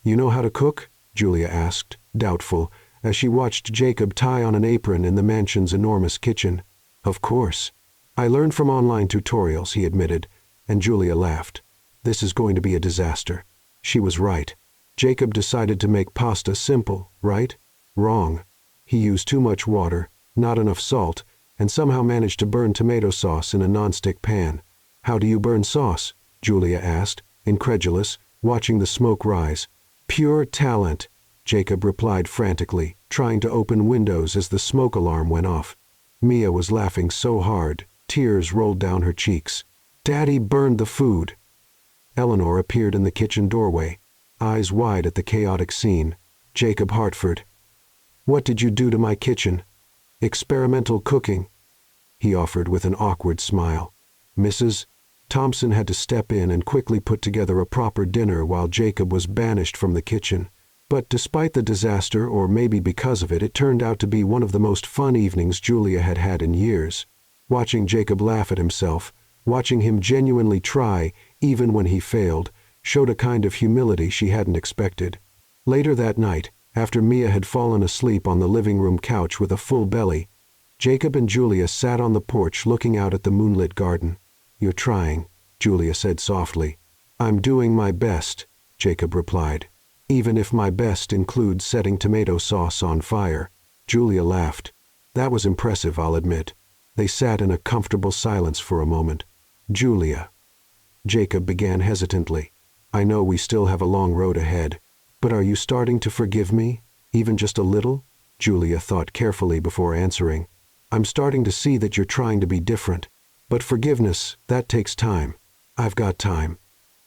"You know how to cook?" Julia asked, doubtful, as she watched Jacob tie on an apron in the mansion's enormous kitchen. "Of course. I learned from online tutorials," he admitted, and Julia laughed. "This is going to be a disaster." She was right. Jacob decided to make pasta simple, right? Wrong. He used too much water, not enough salt, and somehow managed to burn tomato sauce in a nonstick pan. "How do you burn sauce?" Julia asked, incredulous, watching the smoke rise. "Pure talent," Jacob replied frantically, trying to open windows as the smoke alarm went off. Mia was laughing so hard, tears rolled down her cheeks. "Daddy burned the food." Eleanor appeared in the kitchen doorway, eyes wide at the chaotic scene. "Jacob Hartford, what did you do to my kitchen?" "Experimental cooking," he offered with an awkward smile. Mrs. Thompson had to step in and quickly put together a proper dinner while Jacob was banished from the kitchen. But despite the disaster, or maybe because of it, it turned out to be one of the most fun evenings Julia had had in years. Watching Jacob laugh at himself, watching him genuinely try, even when he failed, showed a kind of humility she hadn't expected. Later that night, after Mia had fallen asleep on the living room couch with a full belly, Jacob and Julia sat on the porch looking out at the moonlit garden. "You're trying," Julia said softly. "I'm doing my best," Jacob replied. "Even if my best includes setting tomato sauce on fire." Julia laughed. "That was impressive, I'll admit." They sat in a comfortable silence for a moment. "Julia," Jacob began hesitantly, "I know we still have a long road ahead, but are you starting to forgive me? Even just a little?" Julia thought carefully before answering. "I'm starting to see that you're trying to be different. But forgiveness, that takes time." "I've got time,"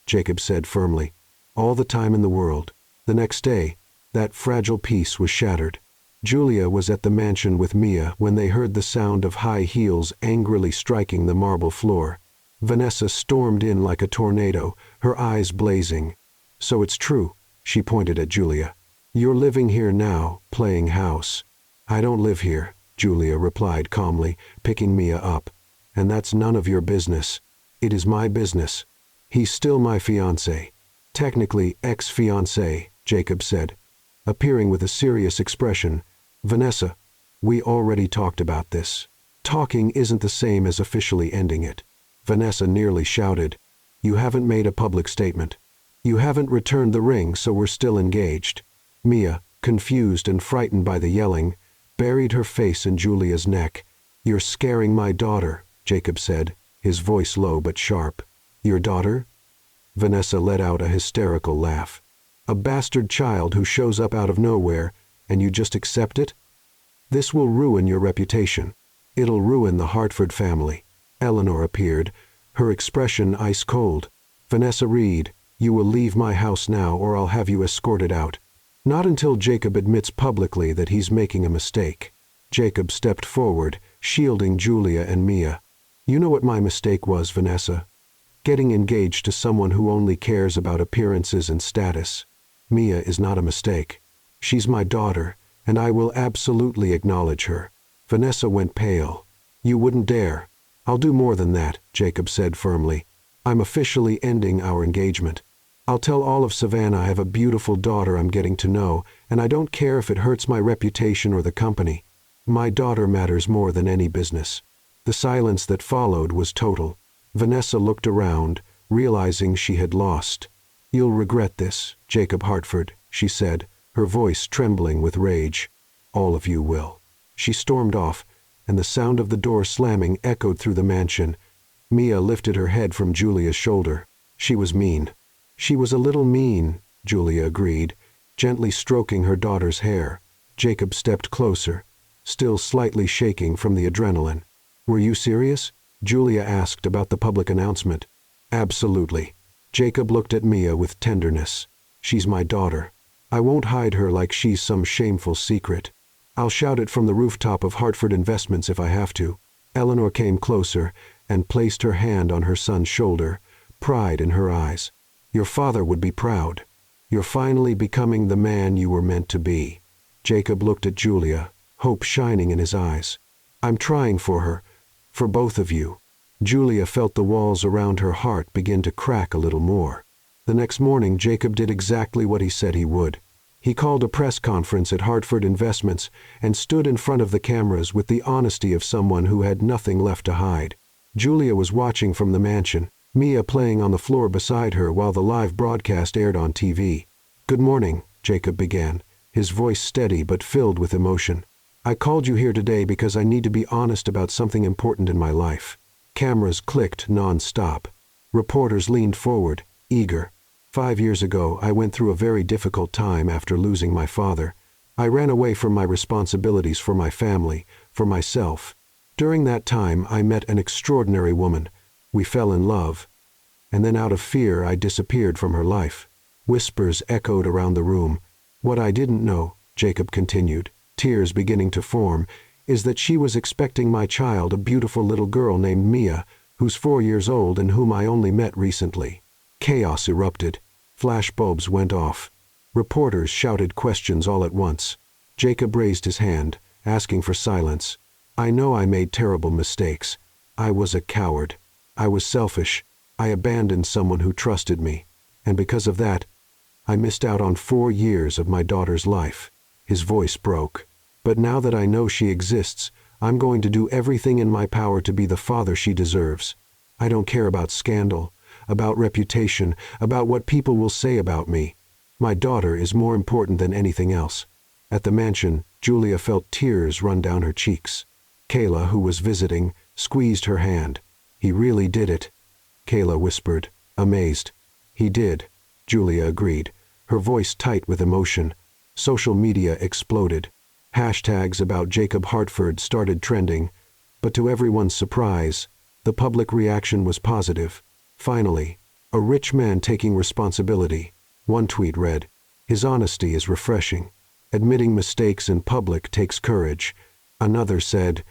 Jacob said firmly. "All the time in the world." The next day, that fragile peace was shattered. Julia was at the mansion with Mia when they heard the sound of high heels angrily striking the marble floor. Vanessa stormed in like a tornado, her eyes blazing. "So it's true," she pointed at Julia. "You're living here now, playing house." "I don't live here," Julia replied calmly, picking Mia up. "And that's none of your business." "It is my business. He's still my fiancé. Technically ex-fiancé," Jacob said, appearing with a serious expression. "Vanessa, we already talked about this. Talking isn't the same as officially ending it." Vanessa nearly shouted. "You haven't made a public statement. You haven't returned the ring, so we're still engaged." Mia, confused and frightened by the yelling, buried her face in Julia's neck. "You're scaring my daughter," Jacob said, his voice low but sharp. "Your daughter?" Vanessa let out a hysterical laugh. "A bastard child who shows up out of nowhere, and you just accept it? This will ruin your reputation. It'll ruin the Hartford family." Eleanor appeared, her expression ice cold. "Vanessa Reed, you will leave my house now or I'll have you escorted out." "Not until Jacob admits publicly that he's making a mistake." Jacob stepped forward, shielding Julia and Mia. You know what my mistake was, Vanessa? Getting engaged to someone who only cares about appearances and status. Mia is not a mistake. She's my daughter, and I will absolutely acknowledge her. Vanessa went pale. You wouldn't dare. I'll do more than that, Jacob said firmly. I'm officially ending our engagement. I'll tell all of Savannah I have a beautiful daughter I'm getting to know, and I don't care if it hurts my reputation or the company. My daughter matters more than any business. The silence that followed was total. Vanessa looked around, realizing she had lost. You'll regret this, Jacob Hartford, she said, her voice trembling with rage. All of you will. She stormed off, and the sound of the door slamming echoed through the mansion. Mia lifted her head from Julia's shoulder. She was mean. She was a little mean, Julia agreed, gently stroking her daughter's hair. Jacob stepped closer, still slightly shaking from the adrenaline. Were you serious? Julia asked about the public announcement. Absolutely. Jacob looked at Mia with tenderness. She's my daughter. I won't hide her like she's some shameful secret. I'll shout it from the rooftop of Hartford Investments if I have to. Eleanor came closer and placed her hand on her son's shoulder, pride in her eyes. Your father would be proud. You're finally becoming the man you were meant to be. Jacob looked at Julia, hope shining in his eyes. I'm trying for her, for both of you. Julia felt the walls around her heart begin to crack a little more. The next morning, Jacob did exactly what he said he would. He called a press conference at Hartford Investments and stood in front of the cameras with the honesty of someone who had nothing left to hide. Julia was watching from the mansion, Mia playing on the floor beside her while the live broadcast aired on TV. Good morning, Jacob began, his voice steady but filled with emotion. I called you here today because I need to be honest about something important in my life. Cameras clicked non-stop. Reporters leaned forward, eager. 5 years ago, I went through a very difficult time after losing my father. I ran away from my responsibilities for my family, for myself. During that time, I met an extraordinary woman. We fell in love. And then out of fear, I disappeared from her life. Whispers echoed around the room. What I didn't know, Jacob continued, tears beginning to form, is that she was expecting my child, a beautiful little girl named Mia, who's 4 years old and whom I only met recently. Chaos erupted. Flashbulbs went off. Reporters shouted questions all at once. Jacob raised his hand, asking for silence. I know I made terrible mistakes. I was a coward. I was selfish. I abandoned someone who trusted me. And because of that, I missed out on 4 years of my daughter's life. His voice broke. But now that I know she exists, I'm going to do everything in my power to be the father she deserves. I don't care about scandal, about reputation, about what people will say about me. My daughter is more important than anything else. At the mansion, Julia felt tears run down her cheeks. Kayla, who was visiting, squeezed her hand. He really did it. Kayla whispered, amazed. He did, Julia agreed, her voice tight with emotion. Social media exploded. Hashtags about Jacob Hartford started trending, but to everyone's surprise, the public reaction was positive. Finally, a rich man taking responsibility. One tweet read, his honesty is refreshing. Admitting mistakes in public takes courage. Another said,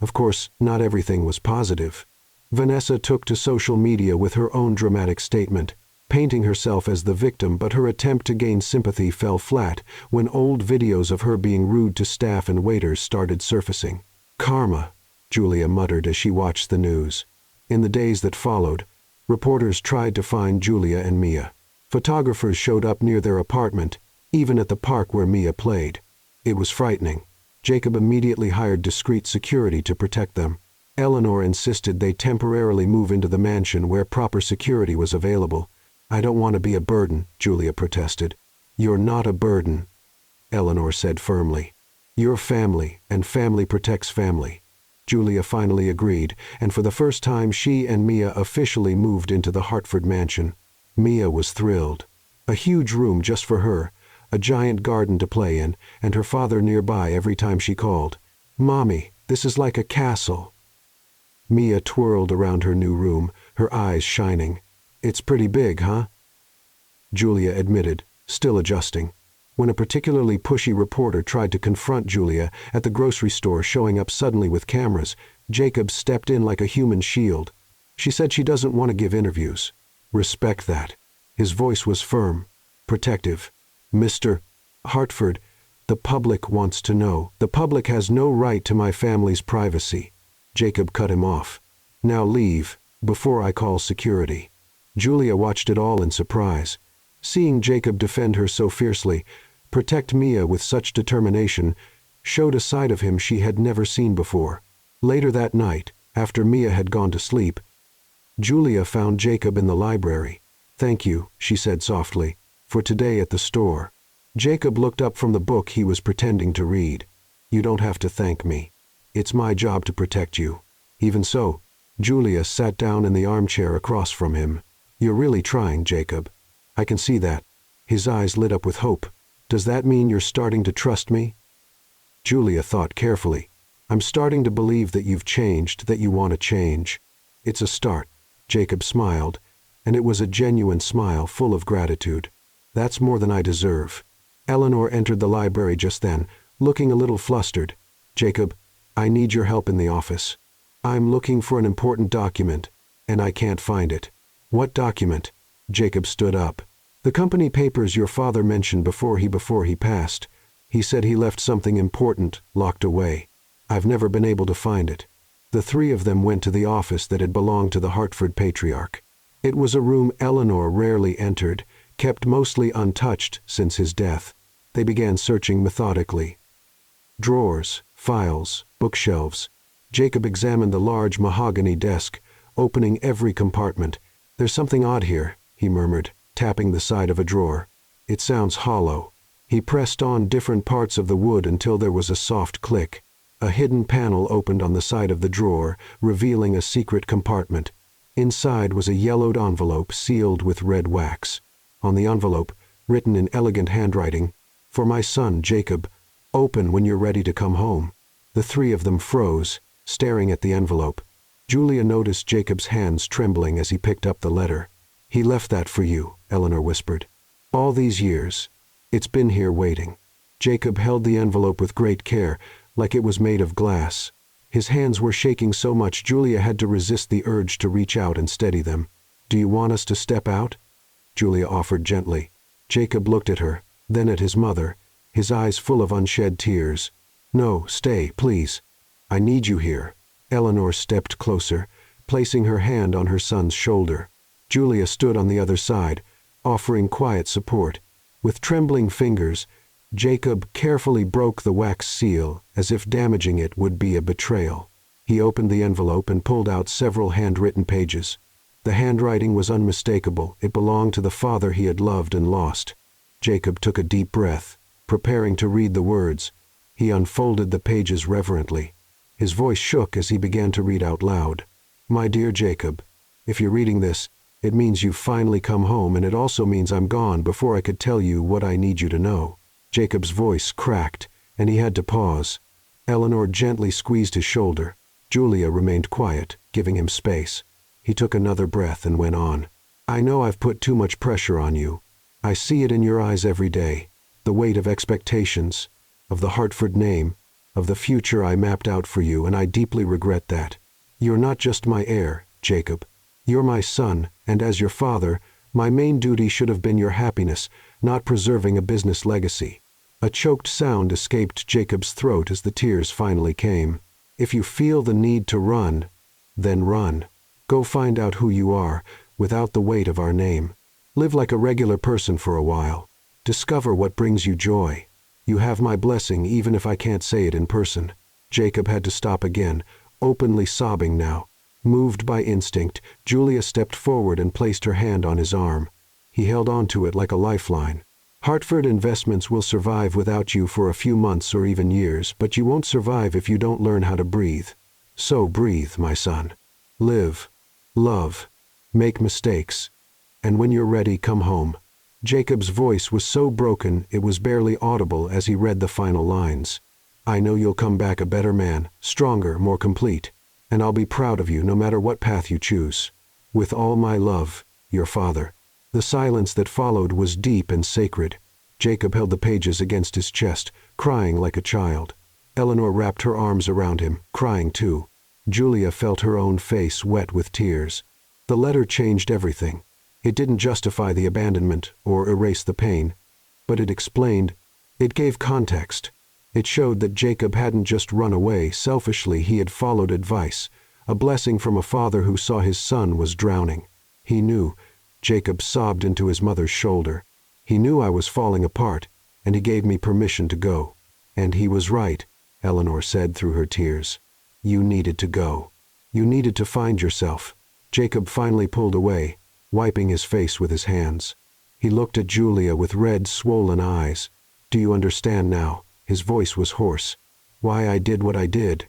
of course, not everything was positive. Vanessa took to social media with her own dramatic statement, painting herself as the victim, but her attempt to gain sympathy fell flat when old videos of her being rude to staff and waiters started surfacing. Karma, Julia muttered as she watched the news. In the days that followed, reporters tried to find Julia and Mia. Photographers showed up near their apartment, even at the park where Mia played. It was frightening. Jacob immediately hired discreet security to protect them. Eleanor insisted they temporarily move into the mansion where proper security was available. I don't want to be a burden, Julia protested. You're not a burden, Eleanor said firmly. You're family, and family protects family. Julia finally agreed, and for the first time she and Mia officially moved into the Hartford mansion. Mia was thrilled. A huge room just for her, a giant garden to play in, and her father nearby every time she called. Mommy, this is like a castle. Mia twirled around her new room, her eyes shining. It's pretty big, huh? Julia admitted, still adjusting. When a particularly pushy reporter tried to confront Julia at the grocery store showing up suddenly with cameras, Jacob stepped in like a human shield. She said she doesn't want to give interviews. Respect that. His voice was firm, protective. Mr. Hartford, the public wants to know. The public has no right to my family's privacy. Jacob cut him off. Now leave, before I call security. Julia watched it all in surprise. Seeing Jacob defend her so fiercely, protect Mia with such determination, showed a side of him she had never seen before. Later that night, after Mia had gone to sleep, Julia found Jacob in the library. "Thank you," she said softly, "for today at the store." Jacob looked up from the book he was pretending to read. "You don't have to thank me. It's my job to protect you." Even so, Julia sat down in the armchair across from him. "You're really trying, Jacob. I can see that." His eyes lit up with hope. "Does that mean you're starting to trust me?" Julia thought carefully. "I'm starting to believe that you've changed, that you want to change." "It's a start." Jacob smiled, and it was a genuine smile full of gratitude. "That's more than I deserve." Eleanor entered the library just then, looking a little flustered. "Jacob, I need your help in the office. I'm looking for an important document, and I can't find it." "What document?" Jacob stood up. "The company papers your father mentioned before he passed. He said he left something important locked away. I've never been able to find it." The three of them went to the office that had belonged to the Hartford patriarch. It was a room Eleanor rarely entered, kept mostly untouched since his death. They began searching methodically. Drawers, files, bookshelves. Jacob examined the large mahogany desk, opening every compartment. "There's something odd here," he murmured, tapping the side of a drawer. "It sounds hollow." He pressed on different parts of the wood until there was a soft click. A hidden panel opened on the side of the drawer, revealing a secret compartment. Inside was a yellowed envelope sealed with red wax. On the envelope, written in elegant handwriting, "For my son, Jacob. Open when you're ready to come home." The three of them froze, staring at the envelope. Julia noticed Jacob's hands trembling as he picked up the letter. "He left that for you," Eleanor whispered. "All these years. It's been here waiting." Jacob held the envelope with great care, like it was made of glass. His hands were shaking so much Julia had to resist the urge to reach out and steady them. "Do you want us to step out?" Julia offered gently. Jacob looked at her, then at his mother, his eyes full of unshed tears. "No, stay, please. I need you here." Eleanor stepped closer, placing her hand on her son's shoulder. Julia stood on the other side, offering quiet support. With trembling fingers, Jacob carefully broke the wax seal, as if damaging it would be a betrayal. He opened the envelope and pulled out several handwritten pages. The handwriting was unmistakable. It belonged to the father he had loved and lost. Jacob took a deep breath, preparing to read the words. He unfolded the pages reverently. His voice shook as he began to read out loud. "My dear Jacob, if you're reading this, it means you've finally come home, and it also means I'm gone before I could tell you what I need you to know." Jacob's voice cracked, and he had to pause. Eleanor gently squeezed his shoulder. Julia remained quiet, giving him space. He took another breath and went on. "I know I've put too much pressure on you. I see it in your eyes every day. The weight of expectations, of the Hartford name, of the future I mapped out for you, and I deeply regret that. You're not just my heir, Jacob. You're my son, and as your father, my main duty should have been your happiness, not preserving a business legacy." A choked sound escaped Jacob's throat as the tears finally came. "If you feel the need to run, then run. Go find out who you are, without the weight of our name. Live like a regular person for a while. Discover what brings you joy. You have my blessing even if I can't say it in person." Jacob had to stop again, openly sobbing now. Moved by instinct, Julia stepped forward and placed her hand on his arm. He held onto it like a lifeline. "Hartford Investments will survive without you for a few months or even years, but you won't survive if you don't learn how to breathe. So breathe, my son. Live. Love. Make mistakes. And when you're ready, come home." Jacob's voice was so broken it was barely audible as he read the final lines. "I know you'll come back a better man, stronger, more complete. And I'll be proud of you no matter what path you choose. With all my love, your father." The silence that followed was deep and sacred. Jacob held the pages against his chest, crying like a child. Eleanor wrapped her arms around him, crying too. Julia felt her own face wet with tears. The letter changed everything. It didn't justify the abandonment or erase the pain, but it explained. It gave context. It showed that Jacob hadn't just run away selfishly, he had followed advice, a blessing from a father who saw his son was drowning. He knew. Jacob sobbed into his mother's shoulder. He knew I was falling apart, and he gave me permission to go. And he was right, Eleanor said through her tears. You needed to go. You needed to find yourself. Jacob finally pulled away, wiping his face with his hands. He looked at Julia with red, swollen eyes. Do you understand now? His voice was hoarse. Why I did what I did?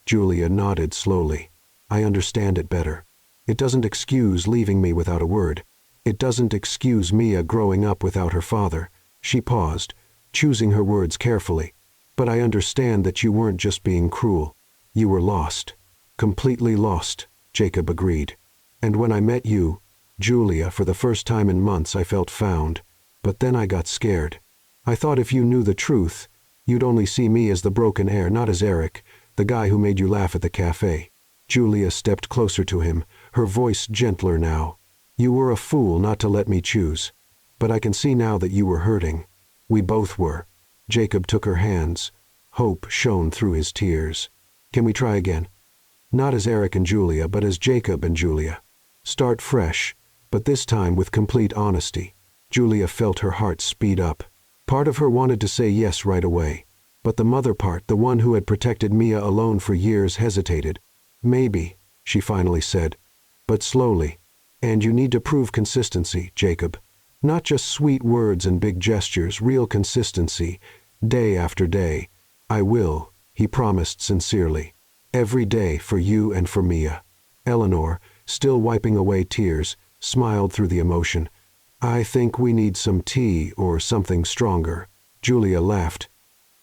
Julia nodded slowly. I understand it better. It doesn't excuse leaving me without a word. It doesn't excuse Mia growing up without her father. She paused, choosing her words carefully. But I understand that you weren't just being cruel. You were lost. Completely lost, Jacob agreed. And when I met you, Julia, for the first time in months I felt found. But then I got scared. I thought if you knew the truth, you'd only see me as the broken heir, not as Eric, the guy who made you laugh at the cafe. Julia stepped closer to him, her voice gentler now. You were a fool not to let me choose. But I can see now that you were hurting. We both were. Jacob took her hands. Hope shone through his tears. Can we try again? Not as Eric and Julia, but as Jacob and Julia. Start fresh, but this time with complete honesty. Julia felt her heart speed up. Part of her wanted to say yes right away. But the mother part, the one who had protected Mia alone for years, hesitated. Maybe, she finally said. But slowly. And you need to prove consistency, Jacob. Not just sweet words and big gestures, real consistency, day after day. I will, he promised sincerely. Every day for you and for Mia. Eleanor, still wiping away tears, smiled through the emotion. I think we need some tea or something stronger. Julia laughed.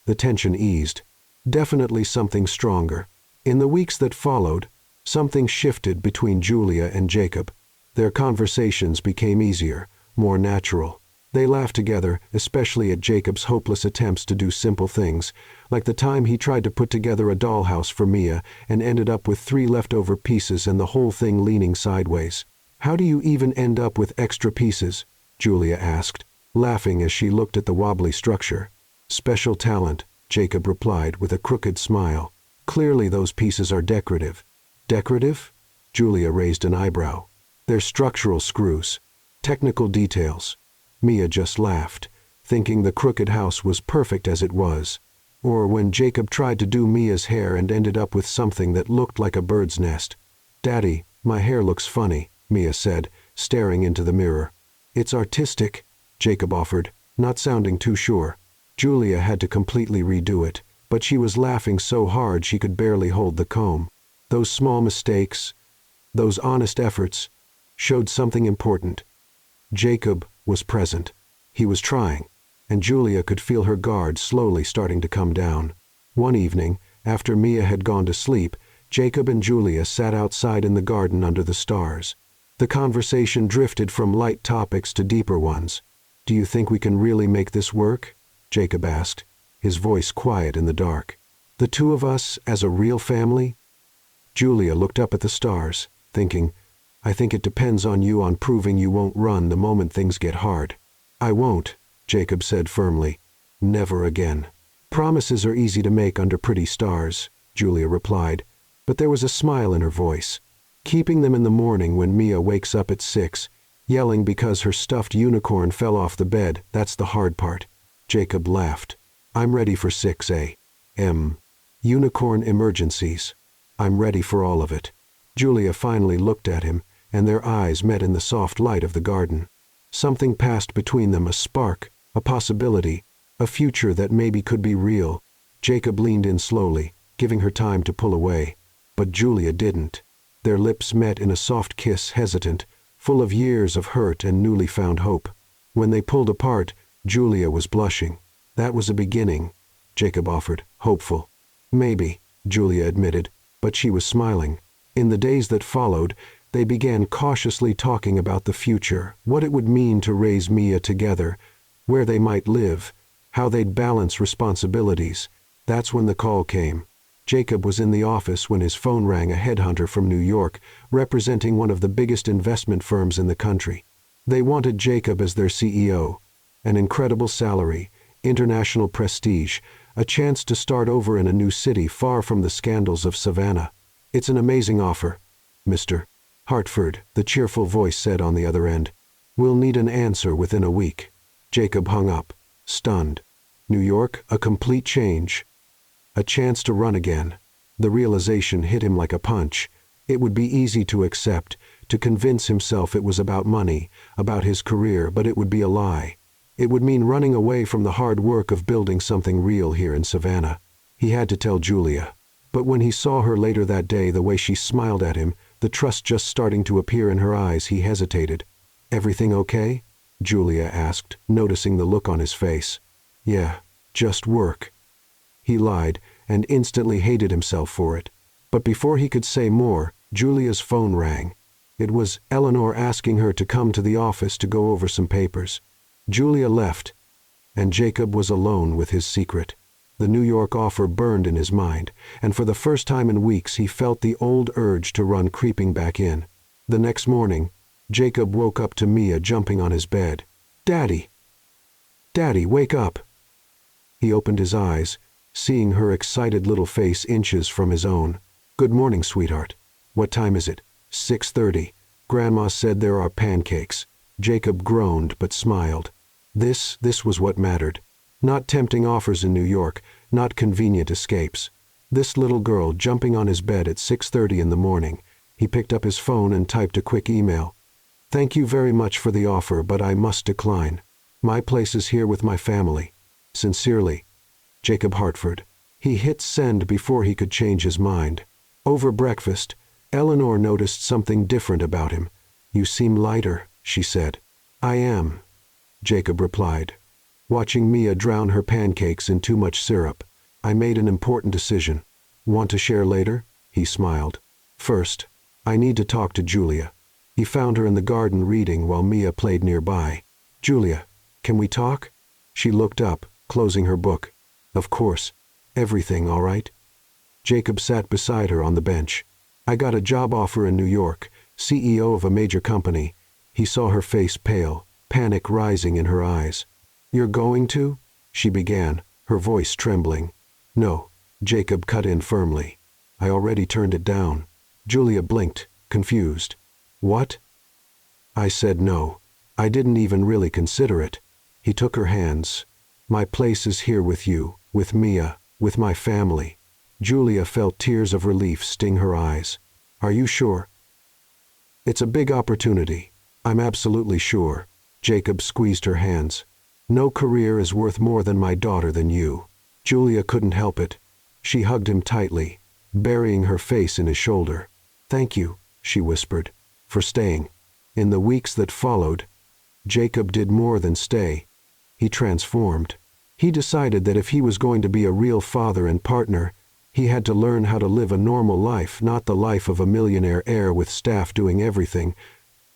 The tension eased. Definitely something stronger. In the weeks that followed, something shifted between Julia and Jacob. Their conversations became easier, more natural. They laughed together, especially at Jacob's hopeless attempts to do simple things, like the time he tried to put together a dollhouse for Mia and ended up with 3 leftover pieces and the whole thing leaning sideways. How do you even end up with extra pieces? Julia asked, laughing as she looked at the wobbly structure. Special talent, Jacob replied with a crooked smile. Clearly those pieces are decorative. Decorative? Julia raised an eyebrow. They're structural screws. Technical details. Mia just laughed, thinking the crooked house was perfect as it was. Or when Jacob tried to do Mia's hair and ended up with something that looked like a bird's nest. Daddy, my hair looks funny, Mia said, staring into the mirror. It's artistic, Jacob offered, not sounding too sure. Julia had to completely redo it, but she was laughing so hard she could barely hold the comb. Those small mistakes, those honest efforts, showed something important. Jacob was present. He was trying, and Julia could feel her guard slowly starting to come down. One evening, after Mia had gone to sleep, Jacob and Julia sat outside in the garden under the stars. The conversation drifted from light topics to deeper ones. Do you think we can really make this work? Jacob asked, his voice quiet in the dark. The two of us as a real family? Julia looked up at the stars, thinking, I think it depends on you on proving you won't run the moment things get hard. I won't, Jacob said firmly. Never again. Promises are easy to make under pretty stars, Julia replied, but there was a smile in her voice. Keeping them in the morning when Mia wakes up at 6, yelling because her stuffed unicorn fell off the bed, that's the hard part. Jacob laughed. I'm ready for 6 a.m. Unicorn emergencies. I'm ready for all of it. Julia finally looked at him, and their eyes met in the soft light of the garden. Something passed between them, a spark, a possibility, a future that maybe could be real. Jacob leaned in slowly, giving her time to pull away. But Julia didn't. Their lips met in a soft kiss, hesitant, full of years of hurt and newly found hope. When they pulled apart, Julia was blushing. That was a beginning, Jacob offered, hopeful. Maybe, Julia admitted, but she was smiling. In the days that followed, they began cautiously talking about the future, what it would mean to raise Mia together, where they might live, how they'd balance responsibilities. That's when the call came. Jacob was in the office when his phone rang, a headhunter from New York, representing one of the biggest investment firms in the country. They wanted Jacob as their CEO. An incredible salary, international prestige, a chance to start over in a new city far from the scandals of Savannah. It's an amazing offer, Mr. Hartford, the cheerful voice said on the other end. We'll need an answer within a week. Jacob hung up, stunned. New York, a complete change. A chance to run again. The realization hit him like a punch. It would be easy to accept, to convince himself it was about money, about his career, but it would be a lie. It would mean running away from the hard work of building something real here in Savannah. He had to tell Julia. But when he saw her later that day, the way she smiled at him, the trust just starting to appear in her eyes, he hesitated. Everything okay? Julia asked, noticing the look on his face. Yeah, just work. He lied, and instantly hated himself for it. But before he could say more, Julia's phone rang. It was Eleanor asking her to come to the office to go over some papers. Julia left, and Jacob was alone with his secret. The New York offer burned in his mind, and for the first time in weeks he felt the old urge to run creeping back in. The next morning, Jacob woke up to Mia jumping on his bed. "Daddy! Daddy, wake up!" He opened his eyes, seeing her excited little face inches from his own. "Good morning, sweetheart. What time is it?" 6:30. Grandma said there are pancakes. Jacob groaned but smiled. This was what mattered. Not tempting offers in New York, not convenient escapes. This little girl jumping on his bed at 6:30 in the morning. He picked up his phone and typed a quick email. "Thank you very much for the offer, but I must decline. My place is here with my family. Sincerely, Jacob Hartford." He hit send before he could change his mind. Over breakfast, Eleanor noticed something different about him. "You seem lighter," she said. "I am," Jacob replied, watching Mia drown her pancakes in too much syrup. "I made an important decision." "Want to share later?" He smiled. "First, I need to talk to Julia." He found her in the garden reading while Mia played nearby. "Julia, can we talk?" She looked up, closing her book. "Of course. Everything all right?" Jacob sat beside her on the bench. "I got a job offer in New York, CEO of a major company." He saw her face pale, panic rising in her eyes. "You're going to?" she began, her voice trembling. "No," Jacob cut in firmly. "I already turned it down." Julia blinked, confused. "What?" "I said no. I didn't even really consider it." He took her hands. "My place is here with you, with Mia, with my family." Julia felt tears of relief sting her eyes. "Are you sure?" "It's a big opportunity. I'm absolutely sure." Jacob squeezed her hands. "No career is worth more than my daughter than you." Julia couldn't help it. She hugged him tightly, burying her face in his shoulder. "Thank you," she whispered, "for staying." In the weeks that followed, Jacob did more than stay. He transformed. He decided that if he was going to be a real father and partner, he had to learn how to live a normal life, not the life of a millionaire heir with staff doing everything,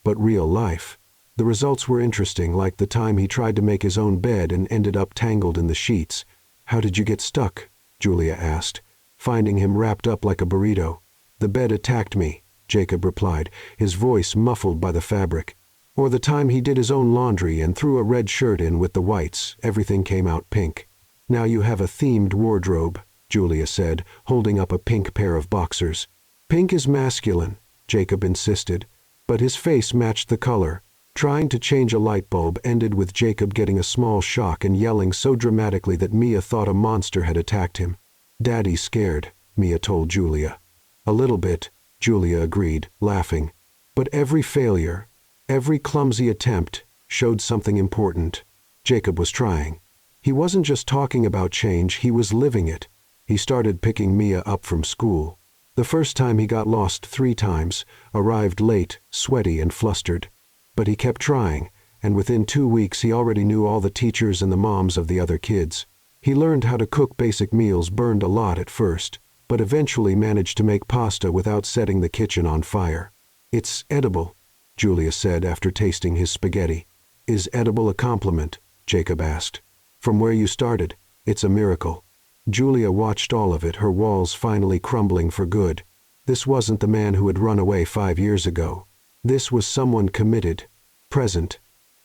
but real life. The results were interesting, like the time he tried to make his own bed and ended up tangled in the sheets. "How did you get stuck?" Julia asked, finding him wrapped up like a burrito. "The bed attacked me," Jacob replied, his voice muffled by the fabric. "Or the time he did his own laundry and threw a red shirt in with the whites, everything came out pink." "Now you have a themed wardrobe," Julia said, holding up a pink pair of boxers. "Pink is masculine," Jacob insisted, but his face matched the color. Trying to change a light bulb ended with Jacob getting a small shock and yelling so dramatically that Mia thought a monster had attacked him. "Daddy's scared," Mia told Julia. "A little bit," Julia agreed, laughing. "But every failure, every clumsy attempt, showed something important. Jacob was trying. He wasn't just talking about change, he was living it." He started picking Mia up from school. The first time he got lost 3 times, arrived late, sweaty and flustered. But he kept trying, and within 2 weeks he already knew all the teachers and the moms of the other kids. He learned how to cook basic meals, burned a lot at first, but eventually managed to make pasta without setting the kitchen on fire. "It's edible," Julia said after tasting his spaghetti. "Is edible a compliment?" Jacob asked. From where you started, it's a miracle. Julia watched all of it, her walls finally crumbling for good. This wasn't the man who had run away 5 years ago. This was someone committed, present,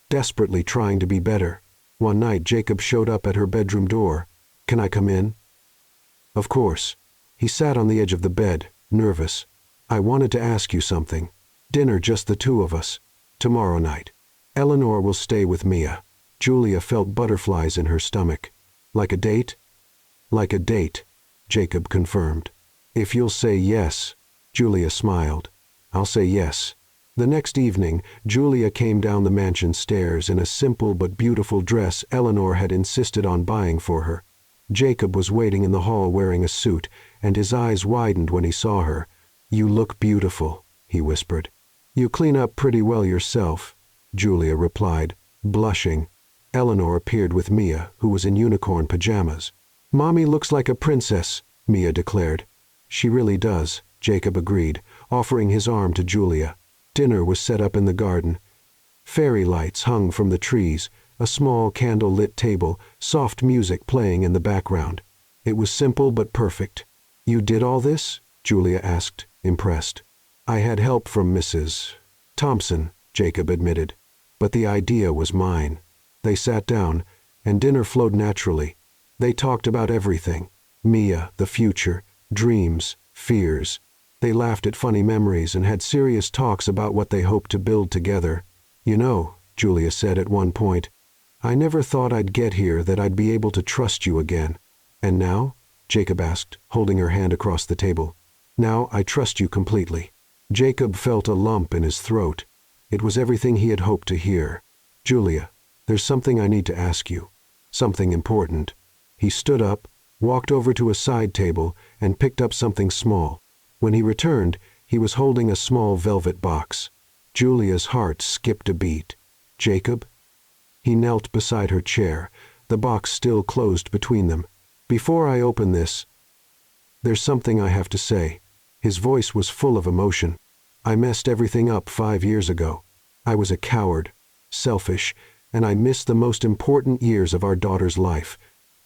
desperately trying to be better. One night Jacob showed up at her bedroom door. Can I come in? Of course. He sat on the edge of the bed, nervous. I wanted to ask you something. Dinner, just the two of us. Tomorrow night. Eleanor will stay with Mia. Julia felt butterflies in her stomach. Like a date? Like a date, Jacob confirmed. If you'll say yes, Julia smiled. I'll say yes. The next evening, Julia came down the mansion stairs in a simple but beautiful dress Eleanor had insisted on buying for her. Jacob was waiting in the hall wearing a suit, and his eyes widened when he saw her. You look beautiful, he whispered. You clean up pretty well yourself, Julia replied, blushing. Eleanor appeared with Mia, who was in unicorn pajamas. Mommy looks like a princess, Mia declared. She really does, Jacob agreed, offering his arm to Julia. Dinner was set up in the garden. Fairy lights hung from the trees, a small candle-lit table, soft music playing in the background. It was simple but perfect. You did all this? Julia asked, impressed. I had help from Mrs. Thompson, Jacob admitted, but the idea was mine. They sat down, and dinner flowed naturally. They talked about everything. Mia, the future, dreams, fears. They laughed at funny memories and had serious talks about what they hoped to build together. You know, Julia said at one point, I never thought I'd get here, that I'd be able to trust you again. And now? Jacob asked, holding her hand across the table. Now I trust you completely. Jacob felt a lump in his throat. It was everything he had hoped to hear. Julia, there's something I need to ask you. Something important. He stood up, walked over to a side table, and picked up something small. When he returned, he was holding a small velvet box. Julia's heart skipped a beat. Jacob? He knelt beside her chair, the box still closed between them. Before I open this, there's something I have to say. His voice was full of emotion. I messed everything up 5 years ago. I was a coward, selfish, and I missed the most important years of our daughter's life.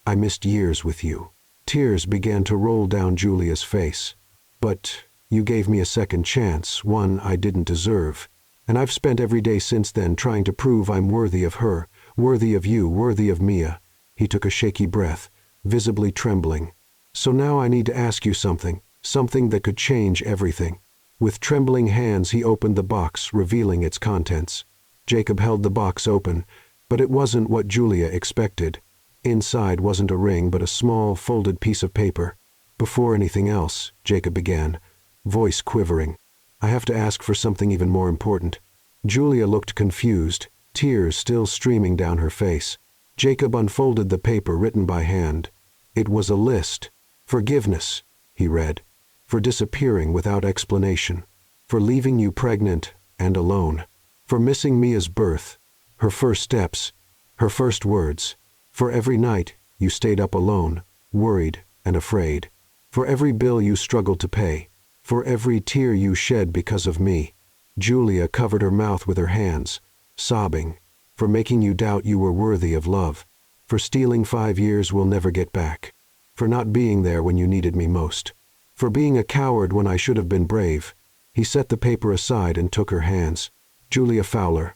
I missed years with you. Tears began to roll down Julia's face. But you gave me a second chance, one I didn't deserve. And I've spent every day since then trying to prove I'm worthy of her, worthy of you, worthy of Mia. He took a shaky breath, visibly trembling. So now I need to ask you something, something that could change everything. With trembling hands he opened the box, revealing its contents. Jacob held the box open, but it wasn't what Julia expected. Inside wasn't a ring, but a small, folded piece of paper. Before anything else, Jacob began, voice quivering. I have to ask for something even more important. Julia looked confused, tears still streaming down her face. Jacob unfolded the paper written by hand. It was a list. Forgiveness, he read, for disappearing without explanation, for leaving you pregnant and alone, for missing Mia's birth, her first steps, her first words, for every night you stayed up alone, worried and afraid, for every bill you struggled to pay, for every tear you shed because of me. Julia covered her mouth with her hands, sobbing, for making you doubt you were worthy of love, for stealing 5 years we'll never get back, for not being there when you needed me most, for being a coward when I should have been brave. He set the paper aside and took her hands. Julia Fowler,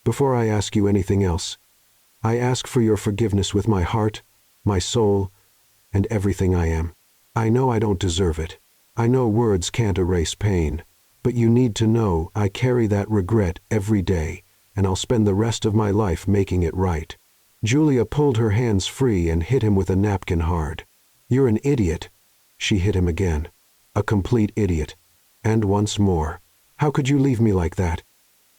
before I ask you anything else, I ask for your forgiveness with my heart, my soul, and everything I am. I know I don't deserve it. I know words can't erase pain, but you need to know I carry that regret every day, and I'll spend the rest of my life making it right. Julia pulled her hands free and hit him with a napkin hard. You're an idiot. She hit him again. A complete idiot. And once more. How could you leave me like that?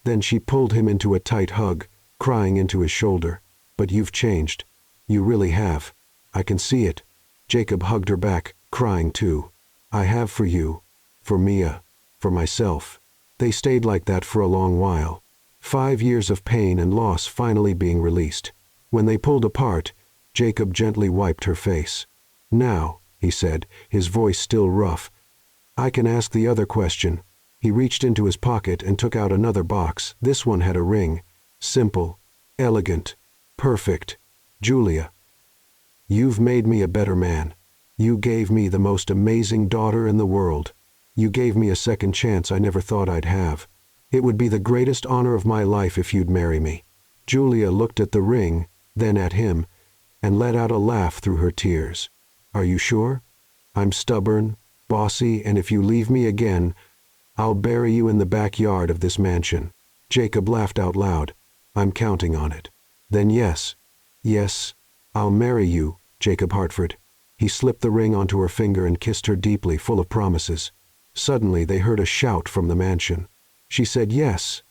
Then she pulled him into a tight hug, crying into his shoulder. But you've changed. You really have. I can see it. Jacob hugged her back, crying too. I have for you, for Mia, for myself. They stayed like that for a long while. 5 years of pain and loss finally being released. When they pulled apart, Jacob gently wiped her face. Now, he said, his voice still rough, I can ask the other question. He reached into his pocket and took out another box. This one had a ring. Simple, elegant, Perfect. Julia, you've made me a better man. You gave me the most amazing daughter in the world. You gave me a second chance I never thought I'd have. It would be the greatest honor of my life if you'd marry me." Julia looked at the ring, then at him, and let out a laugh through her tears. "Are you sure? I'm stubborn, bossy, and if you leave me again, I'll bury you in the backyard of this mansion." Jacob laughed out loud. "I'm counting on it." "Then yes, yes, I'll marry you, Jacob Hartford." He slipped the ring onto her finger and kissed her deeply, full of promises. Suddenly they heard a shout from the mansion. She said yes.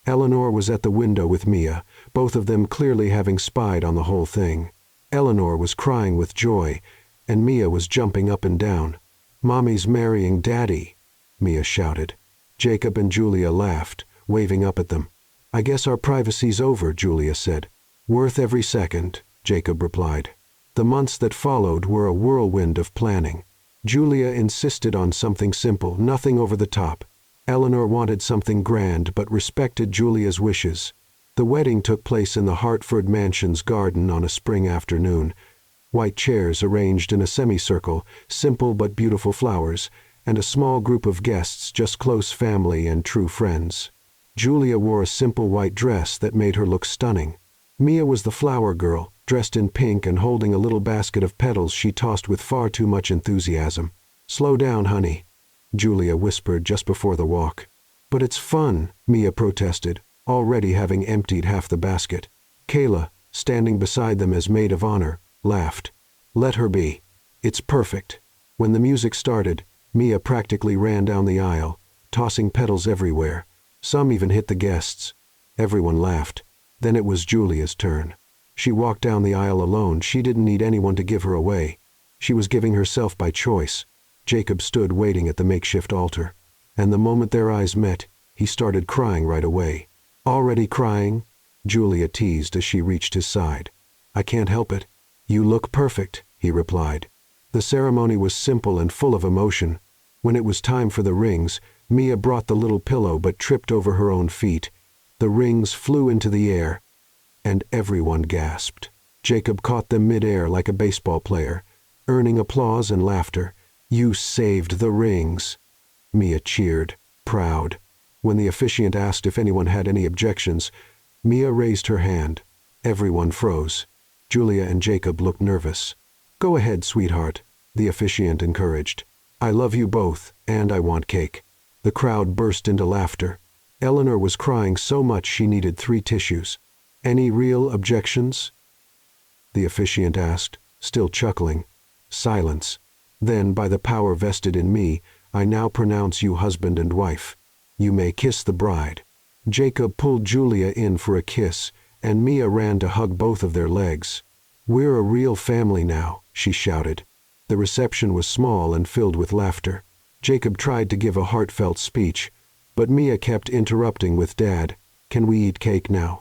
Eleanor was at the window with Mia, both of them clearly having spied on the whole thing. Eleanor was crying with joy, and Mia was jumping up and down. "Mommy's marrying Daddy," Mia shouted. Jacob and Julia laughed, waving up at them. "I guess our privacy's over," Julia said. "Worth every second," Jacob replied. The months that followed were a whirlwind of planning. Julia insisted on something simple, nothing over the top. Eleanor wanted something grand but respected Julia's wishes. The wedding took place in the Hartford mansion's garden on a spring afternoon. White chairs arranged in a semicircle, simple but beautiful flowers, and a small group of guests, just close family and true friends. Julia wore a simple white dress that made her look stunning. Mia was the flower girl, dressed in pink and holding a little basket of petals she tossed with far too much enthusiasm. "Slow down, honey," Julia whispered just before the walk. "But it's fun," Mia protested, already having emptied half the basket. Kayla, standing beside them as maid of honor, laughed. "Let her be. It's perfect." When the music started, Mia practically ran down the aisle, tossing petals everywhere. Some even hit the guests. Everyone laughed. Then it was Julia's turn. She walked down the aisle alone. She didn't need anyone to give her away. She was giving herself by choice. Jacob stood waiting at the makeshift altar, and the moment their eyes met, he started crying right away. "Already crying?" Julia teased as she reached his side. "I can't help it. You look perfect," he replied. The ceremony was simple and full of emotion. When it was time for the rings, Mia brought the little pillow but tripped over her own feet. The rings flew into the air, and everyone gasped. Jacob caught them mid-air like a baseball player, earning applause and laughter. "You saved the rings," Mia cheered, proud. When the officiant asked if anyone had any objections, Mia raised her hand. Everyone froze. Julia and Jacob looked nervous. "Go ahead, sweetheart," the officiant encouraged. "I love you both, and I want cake." The crowd burst into laughter. Eleanor was crying so much she needed 3 tissues. "Any real objections?" the officiant asked, still chuckling. Silence. "Then, by the power vested in me, I now pronounce you husband and wife. You may kiss the bride." Jacob pulled Julia in for a kiss, and Mia ran to hug both of their legs. "We're a real family now," she shouted. The reception was small and filled with laughter. Jacob tried to give a heartfelt speech, but Mia kept interrupting with, "Dad, can we eat cake now?"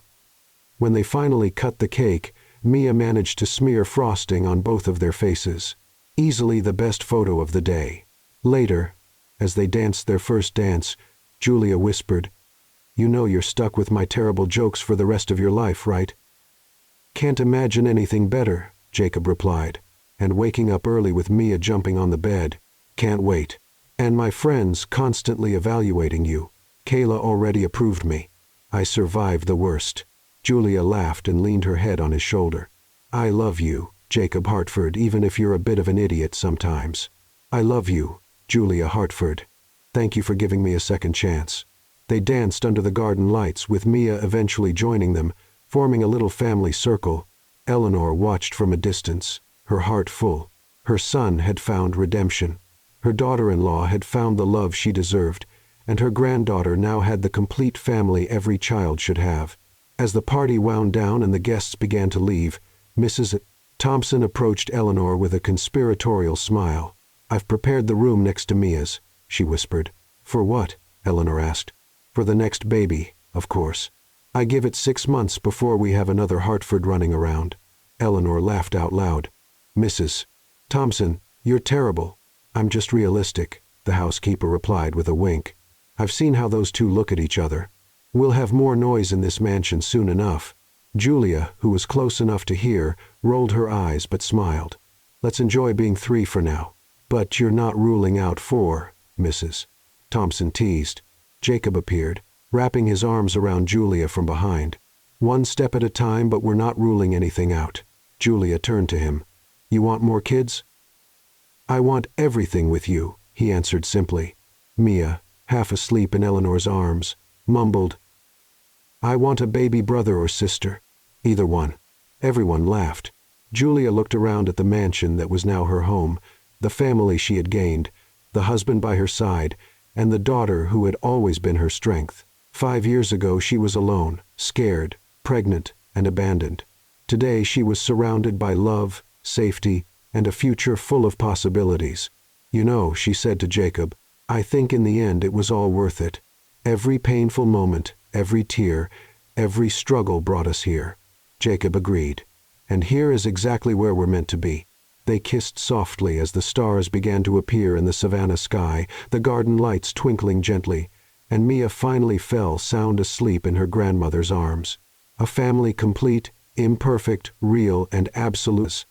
When they finally cut the cake, Mia managed to smear frosting on both of their faces. Easily the best photo of the day. Later, as they danced their first dance, Julia whispered, "You know you're stuck with my terrible jokes for the rest of your life, right?" "Can't imagine anything better," Jacob replied, and waking up early with Mia jumping on the bed. "Can't wait. And my friends constantly evaluating you. Kayla already approved me. I survived the worst." Julia laughed and leaned her head on his shoulder. "I love you, Jacob Hartford, even if you're a bit of an idiot sometimes. I love you, Julia Hartford. Thank you for giving me a second chance." They danced under the garden lights, with Mia eventually joining them, forming a little family circle. Eleanor watched from a distance, her heart full. Her son had found redemption. Her daughter-in-law had found the love she deserved, and her granddaughter now had the complete family every child should have. As the party wound down and the guests began to leave, Mrs. Thompson approached Eleanor with a conspiratorial smile. "I've prepared the room next to Mia's," she whispered. "For what?" Eleanor asked. "For the next baby, of course. I give it 6 months before we have another Hartford running around." Eleanor laughed out loud. "Mrs. Thompson, you're terrible." "I'm just realistic," the housekeeper replied with a wink. "I've seen how those two look at each other. We'll have more noise in this mansion soon enough." Julia, who was close enough to hear, rolled her eyes but smiled. Let's enjoy being 3 for now. But you're not ruling out 4, Mrs. Thompson teased. Jacob appeared, wrapping his arms around Julia from behind. One step at a time, but we're not ruling anything out. Julia turned to him. You want more kids? I want everything with you, he answered simply. Mia, half asleep in Eleanor's arms, mumbled, I want a baby brother or sister. Either one. Everyone laughed. Julia looked around at the mansion that was now her home, the family she had gained, the husband by her side, and the daughter who had always been her strength. 5 years ago she was alone, scared, pregnant, and abandoned. Today she was surrounded by love, safety, and a future full of possibilities. You know, she said to Jacob, I think in the end it was all worth it. Every painful moment, every tear, every struggle brought us here. Jacob agreed. And here is exactly where we're meant to be. They kissed softly as the stars began to appear in the savannah sky, the garden lights twinkling gently, and Mia finally fell sound asleep in her grandmother's arms. A family complete, imperfect, real, and absolute.